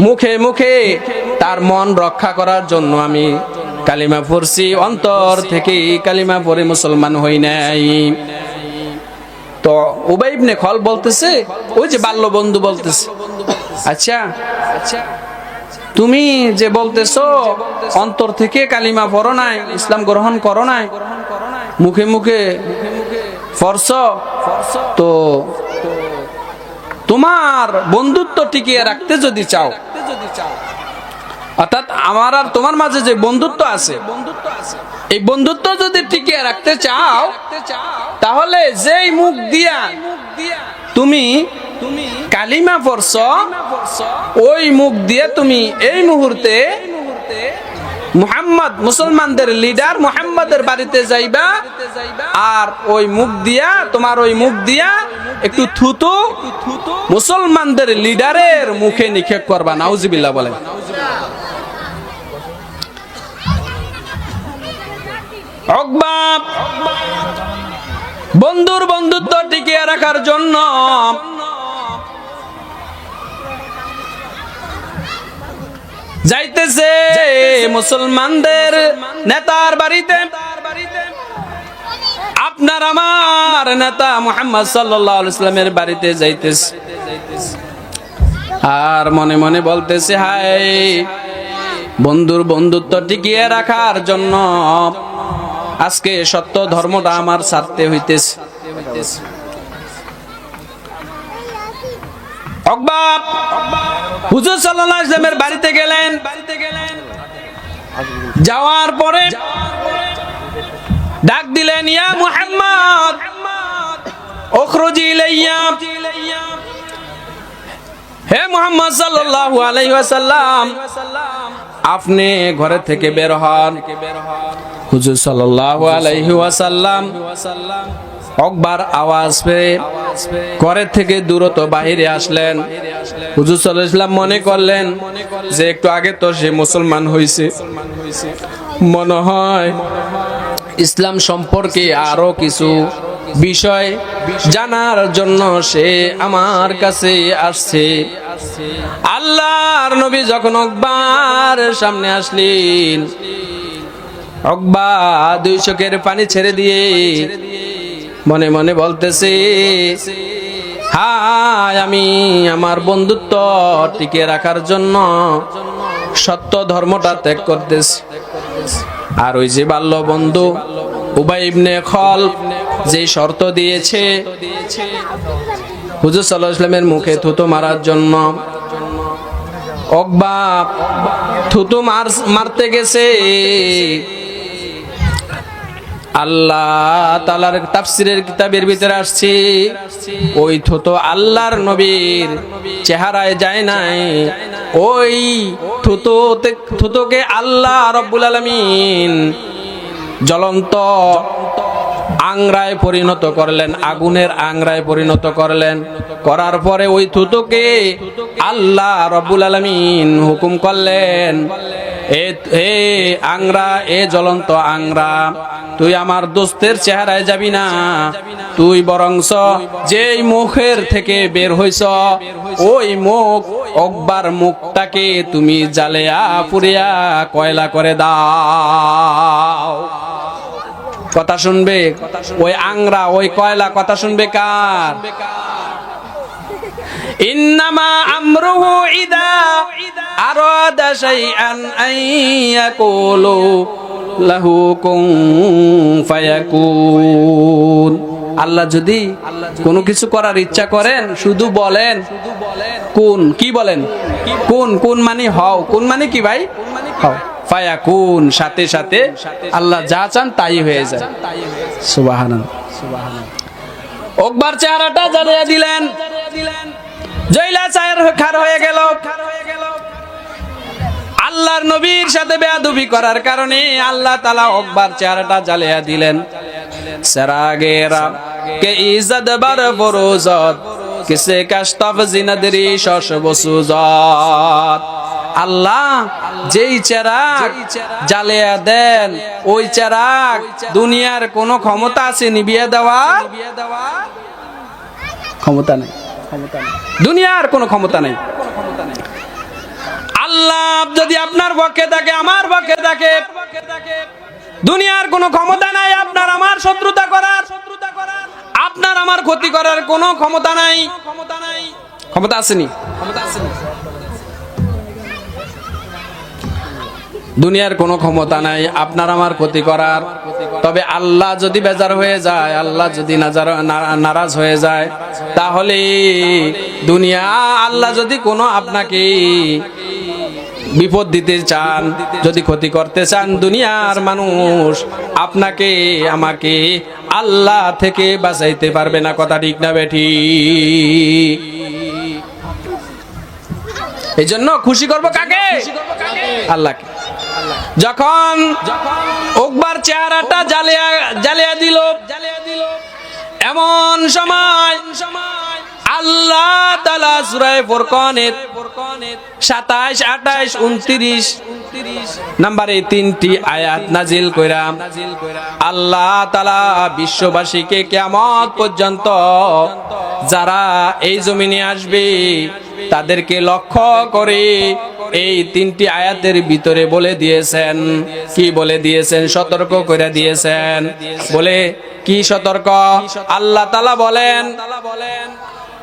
মুখে মুখে তার মন রক্ষা করার জন্য আমি কালিমা পড়ছি, অন্তর থেকে কালিমা পড়ে মুসলমান হই নাই। তো উবাই ইবনে খালদ বলতেছে, ওই যে বাল্য বন্ধু বলতেছে, আচ্ছা তুমি যে বলতেছো অন্তর থেকে কালিমা পড়ো নাই, ইসলাম গ্রহণ করো নাই, মুখে মুখে পড়ছো, তো তোমার বন্ধুত্ব টিকিয়ে রাখতে যদি চাও, অর্থাৎ আমার আর তোমার মাঝে যে বন্ধুত্ব আছে, এই বন্ধুত্ব যদি টিকিয়ে রাখতে চাও, তাহলে যেই মুখ দিয়া তুমি কালিমা পড়ছো, ওই মুখ দিয়ে তুমি এই মুহূর্তে মুহাম্মদ, মুসলমানদের লিডার মুহাম্মাদের বাড়িতে যাইবা, আর ওই মুখ দিয়া, তোমার ওই মুখ দিয়া একটু থুতু মুসলমানদের লিডারের মুখে নিক্ষেপ করবা। নাউজুবিল্লাহ বলেন। উকবা বন্ধুর বন্ধুত্ব টিকিয়ে রাখার জন্য যাইতেছে মুসলমানদের নেতার বাড়িতে। আপনার আমার নেতা মুহাম্মদ সাল্লাল্লাহু আলাইহি ওয়াসাল্লামের বাড়িতে যাইতেছে, আর মনে মনে বলতেছে, হায়, বন্ধুর বন্ধুত্ব টিকিয়ে রাখার জন্য আজকে সত্য ধর্মটা আমার ছাড়তে হইতেছে। উকবা হুজুর সাল্লাল্লাহু আলাইহি ওয়াসাল্লামের বাড়িতে গেলেন। যাওয়ার পরে ডাক দিলেন, ইয়া মুহাম্মদ উখরুজি ইলাইয়া, হে মুহাম্মদ সাল্লাল্লাহু আলাইহি ওয়াসাল্লাম, আপনি ঘরে থেকে বের হন। হুজুর সাল্লাল্লাহু আলাইহি ওয়াসাল্লাম উকবার আওয়াজ পেয়ে ঘরের থেকে দ্রুত বাহিরে আসলেন। হুজুর সাল্লাল্লাহু আলাইহি ওয়াসাল্লাম মনে করলেন যে একটু আগে তো সে মুসলমান হয়েছে, মনে হয় ইসলাম সম্পর্কে আরো কিছু বিষয় জানার জন্য সে আমার কাছে আসছে। আল্লাহর নবী যখন উকবার সামনে আসলেন, উকবা দুই চোখের পানি ছেড়ে দিয়ে মনে মনে বলতেছে, হায়, আমি আমার বন্ধুত্ব টিকিয়ে রাখার জন্য সত্য ধর্মটা ত্যাগ করতেছি। আর ওই যে বাল্য বন্ধু উবাই ইবনে খালদ যে শর্ত দিয়েছে হুজুর সাল্লাল্লাহু আলাইহি ওয়াসাল্লামের মুখে থুতু মারার জন্য, উকবা থুতু মারতে গেছে। আল্লাহ তাআলার তাফসীরের কিতাবের ভিতরে আসছে, ওই থুতু আল্লাহর নবীর চেহারায় যায় নাই, ওই থুতুকে আল্লাহ রাব্বুল আলামিন জ্বলন্ত আংরায় পরিণত করলেন, আগুনের আংরায় পরিণত করলেন। করার পরে ওই থুতুকে আল্লাহ রাব্বুল আলামিন হুকুম করলেন, এ আংরা, এ জ্বলন্ত আংরা, তুই আমার দোস্তের চেহারায় যাবি না, তুই বরংস যেই মুখের থেকে বের হইছ ওই মুখ, উকবার মুখটাকে তুমি জ্বালিয়া পুড়িয়া কয়লা করে দাও। কথা শুনবে ওই আংরা, ওই কয়লা কথা শুনবে কার? ইন্নামা আমরুহু ইদা আরাদা শাইআন আন ইয়াকুলু লাহু কুন ফায়াকুন। আল্লাহ যদি কোনো কিছু করার ইচ্ছা করেন শুধু বলেন কোন, কি বলেন কোন, কোন মানে হও, কোন মানে কি ভাই হও, ফায়াকুন, সাথে সাথে আল্লাহ যা চান তাই হয়ে যায়। সুবহানাল্লাহ। উকবার চেহারাটা জ্বালিয়ে দিলেন, জয়লা চায়ের খার হয়ে গেল। আল্লাহর নবীর সাথে বেয়াদবি করার কারণে আল্লাহ তাআলা উকবার চেহারাটা জ্বালিয়ে দিলেন। সেরাগেরা কে ইজ্জত বার ফরোজত কিসে কাশতাফ জিনাদরি শশ বসুজত। আল্লাহ যেই চেরাগ জ্বালিয়ে দেন ওই চেরাগ দুনিয়ার কোনো ক্ষমতা আছে নিভিয়ে দেওয়ার? ক্ষমতা নেই, দুনিয়ার কোনো ক্ষমতা নেই। আল্লাহ যদি আপনার পক্ষে থাকে, আমার পক্ষে থাকে, দুনিয়ার কোনো ক্ষমতা নাই আপনার আমার শত্রুতা করার, আপনার আমার ক্ষতি করার কোনো ক্ষমতা নাই। ক্ষমতা আসেনি, দুনিয়ার কোনো ক্ষমতা নাই আপনার আমার ক্ষতি করার। তবে আল্লাহ যদি বেজার হয়ে যায়, আল্লাহ যদি নারাজ হয়ে যায়, তাহলে দুনিয়া, আল্লাহ যদি কোনো আপনাকে বিপদ দিতে চান, যদি ক্ষতি করতে চান, দুনিয়ার মানুষ আপনাকে আমাকে আল্লাহ থেকে বাঁচাইতে পারবে না। কথা ঠিক না বেঠি? এই জন্য খুশি করবো কাকে? আল্লাহকে। যখন উকবার চেহারাটা জ্বালিয়ে দিল, এমন সময় আল্লাহ তাআলা সূরা ফুরকানের 27, 28, 29 নম্বরে 3টি আয়াত নাজিল কইরা আল্লাহ তাআলা বিশ্ববাসীকে কিয়ামত পর্যন্ত যারা এই জমিনে আসবে তাদেরকে লক্ষ্য করে এই 3টি আয়াতের ভিতরে বলে দিয়েছেন। কি বলে দিয়েছেন? সতর্ক করে দিয়েছেন। বলে কি সতর্ক? আল্লাহ তাআলা বলেন,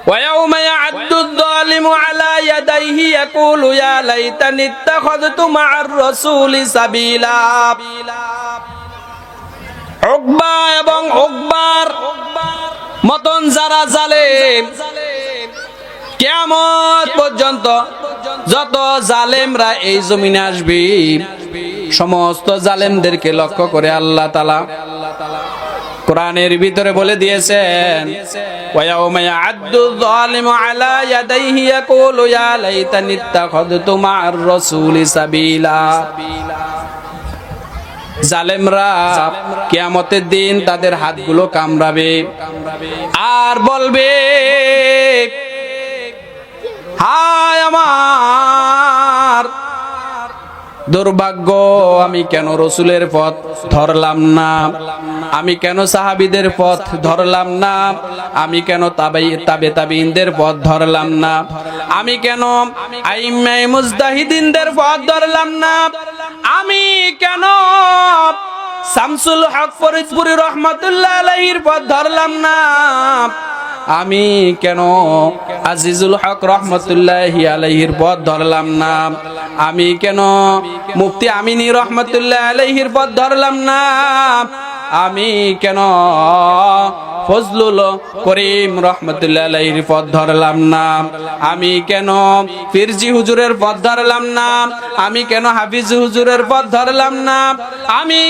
وَيَوْمَ يَعَضُّ الظَّالِمُ عَلَى يَدَيْهِ يَقُولُ يَا لَيْتَنِي اتَّخَذْتُ مَعَ الرَّسُولِ سَبِيلًا। উকবা এবং উকবার মতন যারা জালেম, কিয়ামত পর্যন্ত যত জালেমরা এই জমিনে আসবে, সমস্ত জালেমদেরকে লক্ষ্য করে আল্লাহ তাআলা কোরআনের ভিতরে বলে দিয়েছেন, ওয়ায়াউমা ইয়া'আদ্দু যালিমু আলা ইয়াদাইহি ইয়াকুলু ইয়া লাইতানি ইত্তাখাযতু মা'আর রাসূলি সাবিলা। জালেমরা কিয়ামতের দিন তাদের হাতগুলো কামড়াবে আর বলবে, হায় আমার দুর্ভাগ্য, আমি কেন রসুলের পথ ধরলাম না, আমি কেন সাহাবীদের পথ ধরলাম না, আমি কেন তাবেঈনদের পথ ধরলাম না, আমি কেন আইম্মায়ে মুজতাহিদিনদের পথ ধরলাম না, আমি কেন শামসুল হক ফরিদপুরি রহমাতুল্লাহ আলাইহির পথ ধরলাম না, আমি কেন আজিজুল হক রহমতুল্লাহি আলাইহির পথ ধরলাম না, আমি কেন মুফতি আমিনী রহমতুল্লাহ আলাইহির পথ ধরলাম না, আমি কেন ফজলুল করিম রহমতুল্লাহ আলাইহির পথ ধরলাম না, আমি কেন ফিরজি হুজুরের পথ ধরলাম না, আমি কেন হাফিজ হুজুরের পথ ধরলাম না, আমি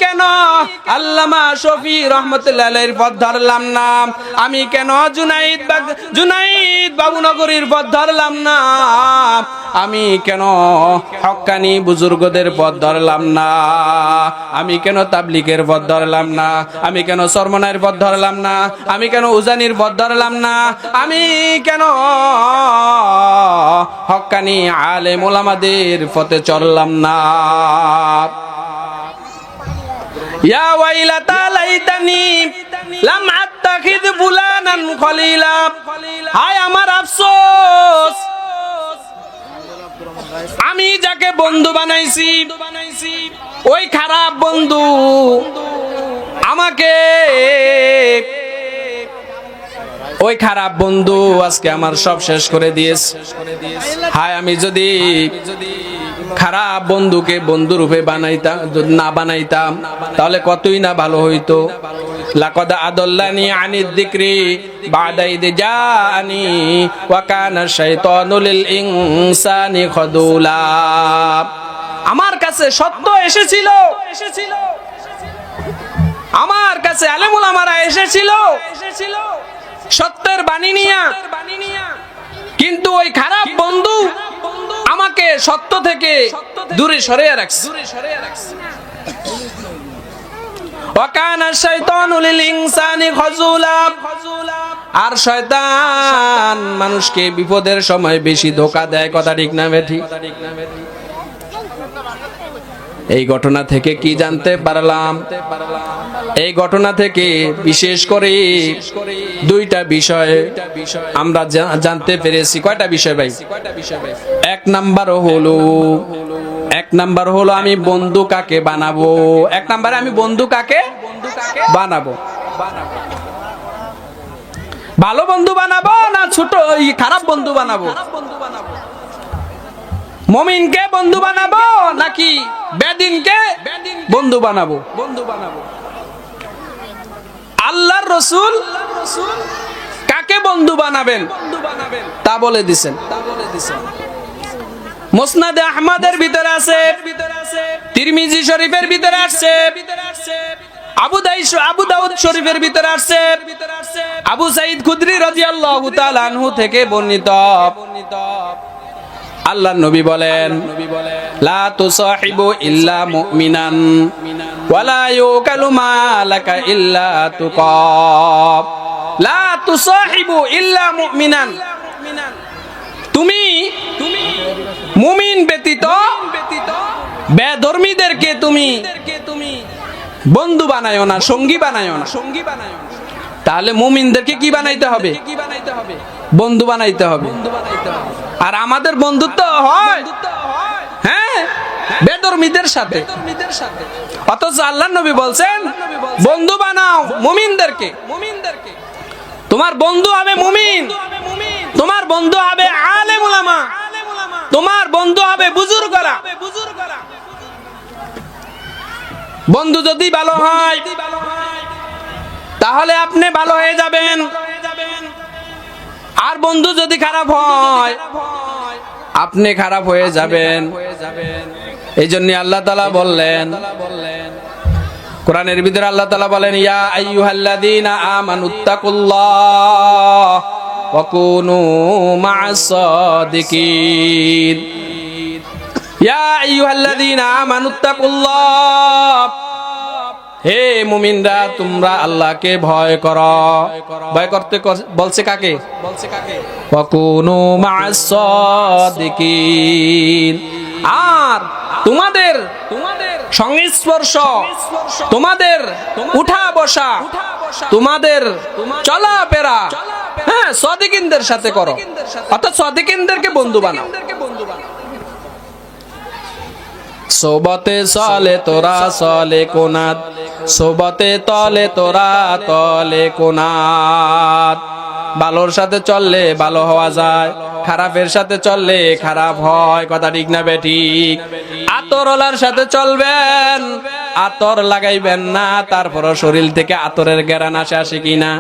কেন আল্লামা শফি রহমতুল্লাহ আলাইহির পথ ধরলাম না, আমি কেন জুনাইদ বাবুনগরীর পথ ধরলাম না, আমি কেন হক্কানি বুজুর্গদের পথ ধরলাম না, আমি কেন তাবলীগের পথ ধরলাম না, আমি কেন সরমনার পথ ধরলাম না, আমি কেন উজানির পথ ধরলাম না, আমি কেন হক্কানি আলেম ওলামাদের পথে চললাম না। ইয়া ওয়াইলাতা লাইতানি লাম আত্তাখিদ ফুলানান খলিলা। হায় আমার আফসোস, আমি যাকে বন্ধু বানাইছি ওই খারাপ বন্ধু আমাকে, ওই খারাপ বন্ধু আজকে আমার সব শেষ করে দিয়েছে। হায় আমি যদি খারাপ বন্ধুকে বন্ধু রূপে বানাইতাম, না বানাইতাম, তাহলে কতই না ভালো হইতো। লাকাদ আদাল্লানি আনিদ যিকরি বাদা ইদ জাআনি ওয়া কানা শাইতানু লিল ইনসানি খাদুলা। আমার কাছে সত্য এসেছিল, আমার কাছে আলেম উলামারা এসেছিল সত্যের বাণী নিয়া, কিন্তু ওই খারাপ বন্ধু আমাকে সত্য থেকে দূরে সরিয়ে রাখছে। ওয়া কানা শাইতানু লিল ইনসানি খাযুলা। আর শয়তান মানুষকে বিপদের সময় বেশি ধোঁকা দেয়, কথা ঠিক না বেঠিক? এই ঘটনা থেকে কি জানতে পারলাম? এই ঘটনা থেকে বিশেষ করে দুইটা বিষয় আমরা জানতে পেরেছি। কয়টা বিষয় ভাই? এক নাম্বার হলো আমি বন্ধু কাকে বানাবো। এক নাম্বারে আমি বন্ধু কাকে বানাবো, ভালো বন্ধু বানাবো না ছোট খারাপ বন্ধু বানাবো? মুমিনকে বন্ধু বানাবো নাকি বেদিনকে বন্ধু বানাবো? আল্লাহর রাসূল কাকে বন্ধু বানাবেন তা বলে দিয়েছেন। মুসনাদে আহমদের ভিতরে আছে, তিরমিজি শরীফের ভিতরে আছে, আবু দাউদ শরীফের ভিতরে আছে, আবু সাঈদ খুদরি রাদিয়াল্লাহু তাআলা আনহু থেকে বর্ণিত। আল্লাহর নবী বলেন, লা তুসাহিবু ইল্লা মুমিনান ওয়ালা ইউকালু মালাকা ইল্লা তুকাব। লা তুসাহিবু ইল্লা মুমিনান, তুমি মুমিন ব্যতীত বেধর্মীদেরকে তুমি বন্ধু বানায়ো না, সঙ্গী বানায়ো না। তাহলে মুমিনদেরকে কি বানাইতে হবে? বন্ধু বানাইতে হবে। আর আমাদের বন্ধুত্ব হয় হ্যাঁ বেধর্মীদের সাথে। অথচ আল্লাহর নবী বলছেন বন্ধু বানাও মুমিনদেরকে। তোমার বন্ধু হবে মুমিন, তোমার বন্ধু হবে আলেম উলামা, তোমার বন্ধু হবে বুজুর্গরা। বন্ধু যদি ভালো হয় তাহলে আপনি ভালো হয়ে যাবেন, আর বন্ধু যদি খারাপ হয় আপনি খারাপ হয়ে যাবেন। এই জন্য আল্লাহ তাআলা বললেন কোরআনের ভিতরে, আল্লাহ তাআলা বলেন, ইয়া আইয়ুহাল্লাযীনা আমানুত্তাকুল্লাহ ওয়া কুনু মা'আস সাদিকিন। ইয়া আইয়ুহাল্লাযীনা আমানুত্তাকুল্লাহ, হে মুমিনরা তোমরা আল্লাহকে ভয় করো। ভয় করতে বলছে কাকে? ওয়া কুনু মা'আস সাদিকিন। আর তোমাদের সংস্পর্শ, তোমাদের উঠা বসা, তোমাদের চলাফেরা হ্যাঁ সাদিকিনদের সাথে করো, অর্থাৎ সাদিকিনদেরকে বন্ধু বানাও। সোবতে চলে তোরা চলে কোনাত, সোবতে তলে তোরা তলে কোনাত। ভালোর সাথে চললে ভালো হওয়া যায়, খারাপের সাথে চললে খারাপ হয়, কথা ঠিক না বেঠিক? আতরওয়ালার সাথে চলবেন, আতর লাগাইবেন না, তারপর শরীর থেকে আতরের ঘ্রাণ আসে কিনা।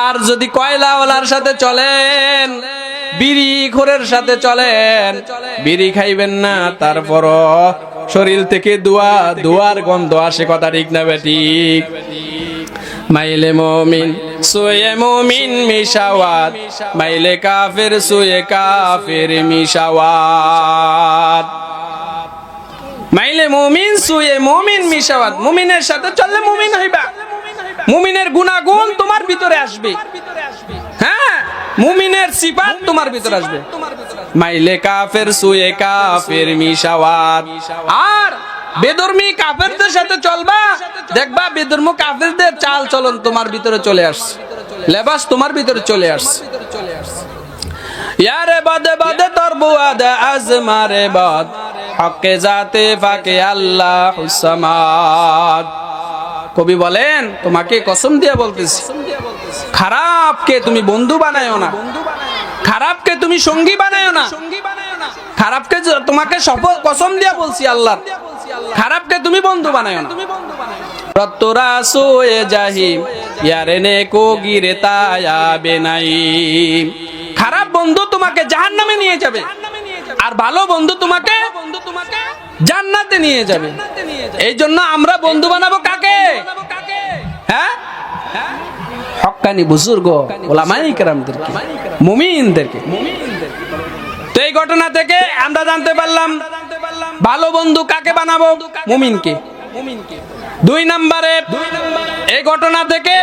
আর যদি কয়লাওয়ালার সাথে চলেন, বিড়ি খোরের সাথে চলেন, বিড়ি খাইবেন না, তারপর শরীর থেকে দুয়ার গন্ধ আসে, কথা ঠিক না বেঠিক? মাইলে মুমিন সুয়ে মুমিন মিশাওয়াত, মাইলে কাফের সুয়ে কাফের মিশাওয়াত। মাইলে মুমিন সুয়ে মুমিন মিশাওয়াত, মুমিনের সাথে চললে মুমিন হইবা, মুমিনের গুনাহগুণ তোমার ভিতরে আসবে, হ্যাঁ মুমিনের সিফাত তোমার ভিতরে আসবে। মাইলে কাফের সুয়ে কাফের মিশাওয়াত। আর বেধর্মী কাফেরদের সাথে চলবা, দেখবা বেধর্মী কাফেরদের চাল চলন তোমার ভিতরে চলে আসছে, লেবাস তোমার ভিতরে চলে আসছে। ইয়ারে বাদে বাদে তোর বুয়াদে আজমারে বাদ, হকে জাতে ফাকে আল্লাহুস সামাদ। কবি বলেন, তোমাকে কসম দিয়ে বলতেছি, খারাপকে তুমি বন্ধু বানায়ো না, খারাপকে তুমি সঙ্গী বানায়ো না, খারাপকে তোমাকে কসম দিয়ে বলছি আল্লাহ, খারাপকে তুমি বন্ধু বানায়ো না। রত্তরা সোয়ে জাহিম ইয়ারেনে কো গিরে তায়াবে নাই। খারাপ বন্ধু তোমাকে জাহান্নামে নিয়ে যাবে, আর ভালো বন্ধু তোমাকে জান্নাতে নিয়ে যাবে। এই জন্য আমরা বন্ধু বানাবো কাকে? হ্যাঁ, হক্কানি বুজুর্গ ওলামায়ে কেরামদেরকে, মুমিনদেরকে। তো এই ঘটনা থেকে আমরা জানতে পারলাম ভালো বন্ধু কাকে বানাবো? মুমিনকে। 2 নম্বরে এই ঘটনা থেকে,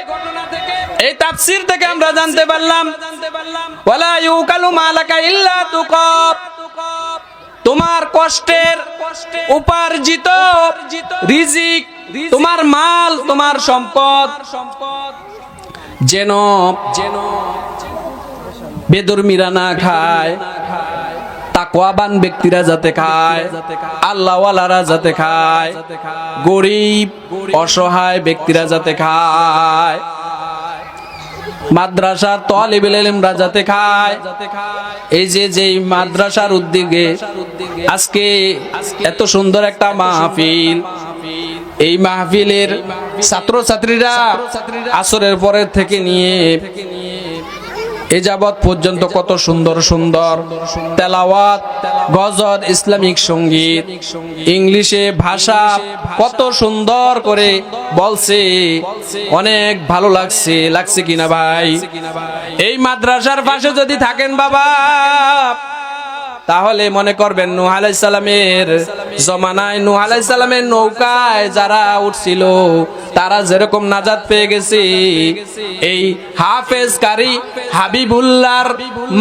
এই তাফসীর থেকে আমরা জানতে পারলাম ওয়ালা ইউকালু মালাকা ইল্লা তুকাব, তোমার কষ্টের উপার্জিত রিজিক, তোমার মাল, তোমার সম্পদ যেন বেদরমিরা না খায়, তাকওয়াবান ব্যক্তিরা যাতে খায়, আল্লাহওয়ালারা যাতে খায়, গরিব অসহায় ব্যক্তিরা যাতে খায়, মাদ্রাসার তালিবুল ইলমরা যাতে খায়। এই যে মাদ্রাসার উদ্যোগে আজকে এত সুন্দর একটা মাহফিল, এই মাহফিলের ছাত্রছাত্রীরা আসরের পরের থেকে নিয়ে এ যাবৎ পর্যন্ত কত সুন্দর সুন্দর তেলাওয়াত, গজল, ইসলামিক সঙ্গীত, ইংলিশে ভাষা কত সুন্দর করে বলছে, অনেক ভালো লাগছে কিনা ভাই? এই মাদ্রাসার পাশে যদি থাকেন বাবা, তাহলে মনে করবেন নূহ আলাইহিস সালামের জমানায়, নূহ আলাইহিস সালামের নৌকায় যারা উঠছিল তারা যেরকম নাজাত পেয়ে গেছে, এই হাফেজ কারি হাবিবুল্লাহর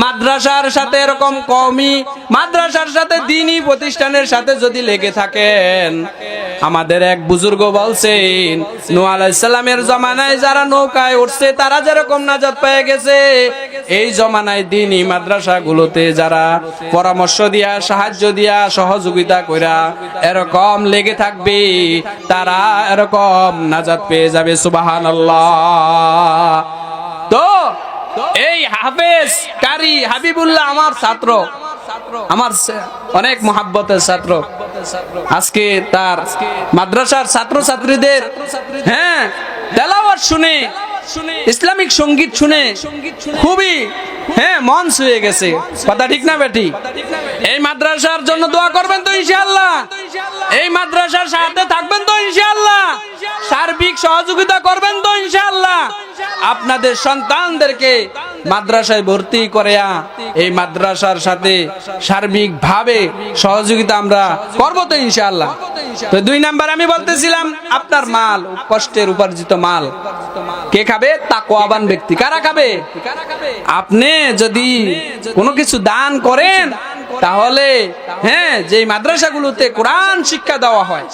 মাদ্রাসার সাথে, এরকম কওমি মাদ্রাসার সাথে, দ্বীনি প্রতিষ্ঠানের সাথে যদি লেগে থাকেন, আমাদের এক বুজুর্গ বলছেন নূহ আলাইহিস সালামের জমানায় যারা নৌকায় উঠছে তারা যেরকম নাজাত পেয়ে গেছে, এই জমানায় দ্বীনি মাদ্রাসাগুলোতে যারা পরামর্শ দিয়া, সাহায্য দিয়া, সহযোগিতা কইরা এরকম লেগে থাকবে, তারা এরকম নাজাত পেয়ে যাবে। সুবহানাল্লাহ। তো এই হাফেজ কারি হাবিবুল্লাহ আমার ছাত্র, আমার অনেক মহাব্বতের ছাত্র। আজকে তার মাদ্রাসার ছাত্রছাত্রীদের হ্যাঁ তেলাওয়াত শুনে, ইসলামিক সঙ্গীত শুনে খুবই মন ছুঁয়ে গেছে। কথা ঠিক না বেটি? এই মাদ্রাসার জন্য দোয়া করবেন তো ইনশাআল্লাহ? এই মাদ্রাসার সাথে থাকবেন তো ইনশাআল্লাহ? সার্বিক সহযোগিতা করবেন তো ইনশাআল্লাহ? আপনাদের সন্তানদেরকে মাদ্রাসায় ভর্তি করিয়া এই মাদ্রাসার সাথে সার্বিক ভাবে সহযোগিতা আমরা করব তো ইনশাআল্লাহ? তো 2 নাম্বার আমি বলতেছিলাম, আপনার মাল, কষ্টের উপার্জিত মাল কে খাবে? তাকওয়াবান ব্যক্তি। কারা খাবে? আপনি যদি কোনো কিছু দান করেন, তাহলে যে মাদ্রাসাগুলোতে কোরআন শিক্ষা দেওয়া হয়,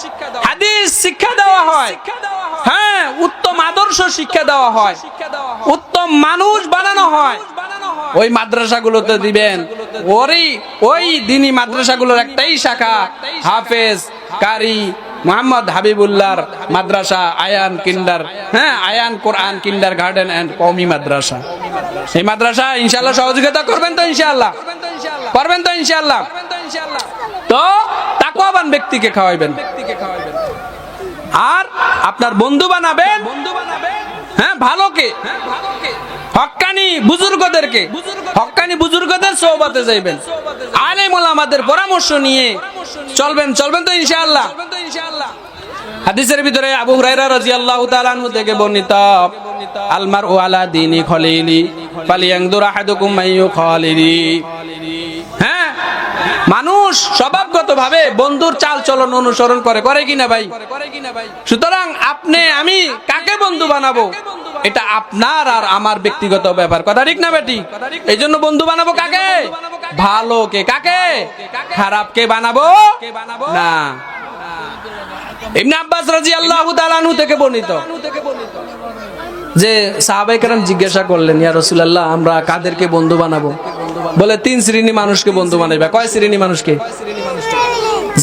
হাদিস শিক্ষা দেওয়া হয়, উত্তম আদর্শ শিক্ষা দেওয়া হয়, উত্তম মানুষ বানানো হয়, ওই মাদ্রাসাগুলোতে দিবেন। ওই দ্বীনি মাদ্রাসাগুলোর একটাই শাখা হাফেজ কারি মোহাম্মদ হাবিবুল্লাহর মাদ্রাসা, আয়ান কিন্ডার, আয়ান কোরআন কিন্ডার গার্ডেন এন্ড কওমি মাদ্রাসা। এই মাদ্রাসা ইনশাআল্লাহ সহযোগিতা করবেন তো ইনশাআল্লাহ? করবেন তো ইনশাআল্লাহ? তো তাকওয়াবান ব্যক্তিকে খাওয়াইবেন, আর আপনার বন্ধু বানাবেন ভালোকে, হক্কানি বুজুর্গদেরকে, হক্কানি বুজুর্গদের সোহবতে যাইবেন, আলেম ওলামাদের পরামর্শ নিয়ে চলবেন তো ইনশাআল্লাহ? হাদিসের ভিতরে আবু হুরায়রা রাদিয়াল্লাহু তাআলা আনহু থেকে বর্ণিত, আল মারউ আলা দীনি খলিলি ফালিয়ানজুর আহাদুকুম মাইয়ু খালিলি। মানুষ স্বভাবগতভাবে বন্ধুর চাল চলন অনুসরণ করে কিনা ভাই? সুতরাং আপনি আমি কাকে বন্ধু বানাবো, এটা আপনার আর আমার ব্যক্তিগত ব্যাপার। কথা ঠিক না বেটি? এই জন্য বন্ধু বানাবো কাকে? ভালোকে। কাকে? খারাপকে বানাবো না। ইবনে আব্বাস রাদিয়াল্লাহু তাআলা আনহু থেকে বর্ণিত যে সাহাবায়ে কেরাম জিজ্ঞাসা করলেন, ইয়া রাসূলুল্লাহ, আমরা কাদেরকে বন্ধু বানাবো? বলে 3 শ্রেণী মানুষকে বন্ধু বানাইবা। কয় শ্রেণী মানুষকে?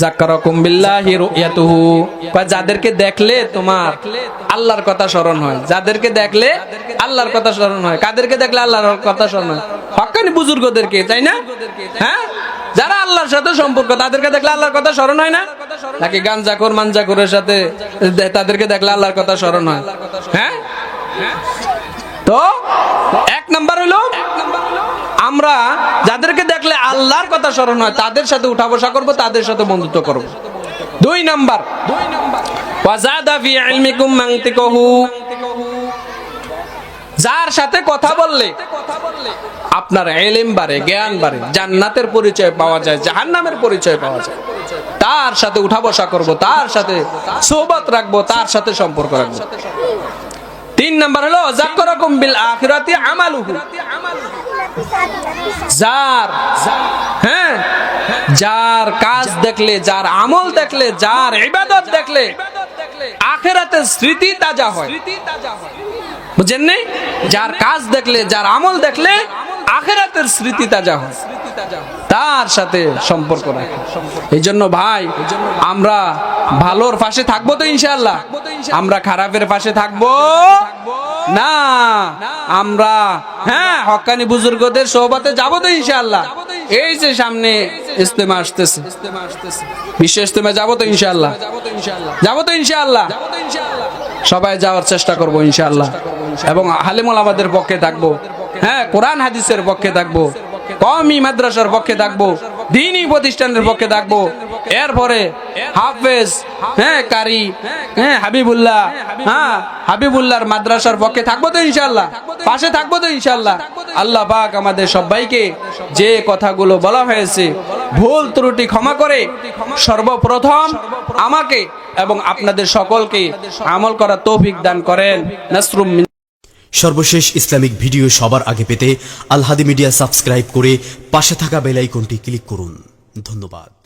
যাক্কারাকুম বিল্লাহি রুয়াতুহু, যাদেরকে দেখলে তোমার আল্লাহর কথা স্মরণ হয়, যাদেরকে দেখলে আল্লাহর কথা স্মরণ হয়। কাদেরকে দেখলে আল্লাহর কথা স্মরণ হয়? হক্কানি বুজুর্গদেরকে, তাই না? যারা আল্লাহর সাথে সম্পর্ক, তাদেরকে দেখলে আল্লাহর কথা স্মরণ হয় না? নাকি গাঞ্জাখোর মাঞ্জাখোরের সাথে তাদেরকে দেখলে আল্লাহর কথা স্মরণ হয়? হ্যাঁ, তো এক নাম্বার হলো আমরা যাদেরকে দেখলে আল্লাহর কথা স্মরণ হয় তাদের সাথে উঠা বসা করব, তাদের সাথে বন্ধুত্ব করব। 2 নাম্বার ওয়াজাদা ফি ইলমিকুম মানতিকুহু, যার সাথে কথা বললে আপনার ইলম বাড়ে, জ্ঞান বাড়ে, জান্নাতের পরিচয় পাওয়া যায়, জাহান্নামের পরিচয় পাওয়া যায়, তার সাথে উঠা বসা করব, তার সাথে সোহবত রাখবো, তার সাথে সম্পর্ক রাখবো। 3 নাম্বার হলো যাকরাকুম বিল আখিরাতি আমালুহু, যার কাজ দেখলে, যার আমল দেখলে, যার ইবাদত দেখলে আখিরাতের স্মৃতি তাজা হয়। বুঝেন নাই? যার কাজ দেখলে, যার আমল দেখলে আখিরাতের স্মৃতি তাজা হয়, তার সাথে সম্পর্ক রাখে। এই জন্য ভাই, আমরা ভালোর পাশে থাকবো তো ইনশাআল্লাহ? আমরা খারাপের পাশে থাকবো না। আমরা হক্কানি বুজুর্গদের সোহবতে যাবো তো ইনশাআল্লাহ? এই যে সামনে ইজতেমা আসতেছে, বিশ্ব ইজতেমা যাবো তো ইনশাআল্লাহ? যাবো তো ইনশাআল্লাহ? সবাই যাওয়ার চেষ্টা করবো ইনশাআল্লাহ, এবং আলেম ওলামাদের পক্ষে থাকবো, কোরআন হাদিসের পক্ষে থাকবো, কওমি মাদ্রাসার পক্ষে থাকবো, দ্বীনি প্রতিষ্ঠানের পক্ষে থাকবো। এরপরে হাফেজ কারি হাবিবুল্লাহর মাদ্রাসার পক্ষে থাকবো তো ইনশাআল্লাহ? পাশে থাকবো তো ইনশাআল্লাহ? আল্লাহ পাক আমাদের সবাইকে যে কথাগুলো বলা হয়েছে ভুল ত্রুটি ক্ষমা করে সর্বপ্রথম আমাকে এবং আপনাদের সকলকে আমল করার তৌফিক দান করেন। নাসরুম। সর্বশেষ ইসলামিক ভিডিও সবার আগে পেতে আল হাদি মিডিয়া সাবস্ক্রাইব করে পাশে থাকা বেল আইকনটি ক্লিক করুন। ধন্যবাদ।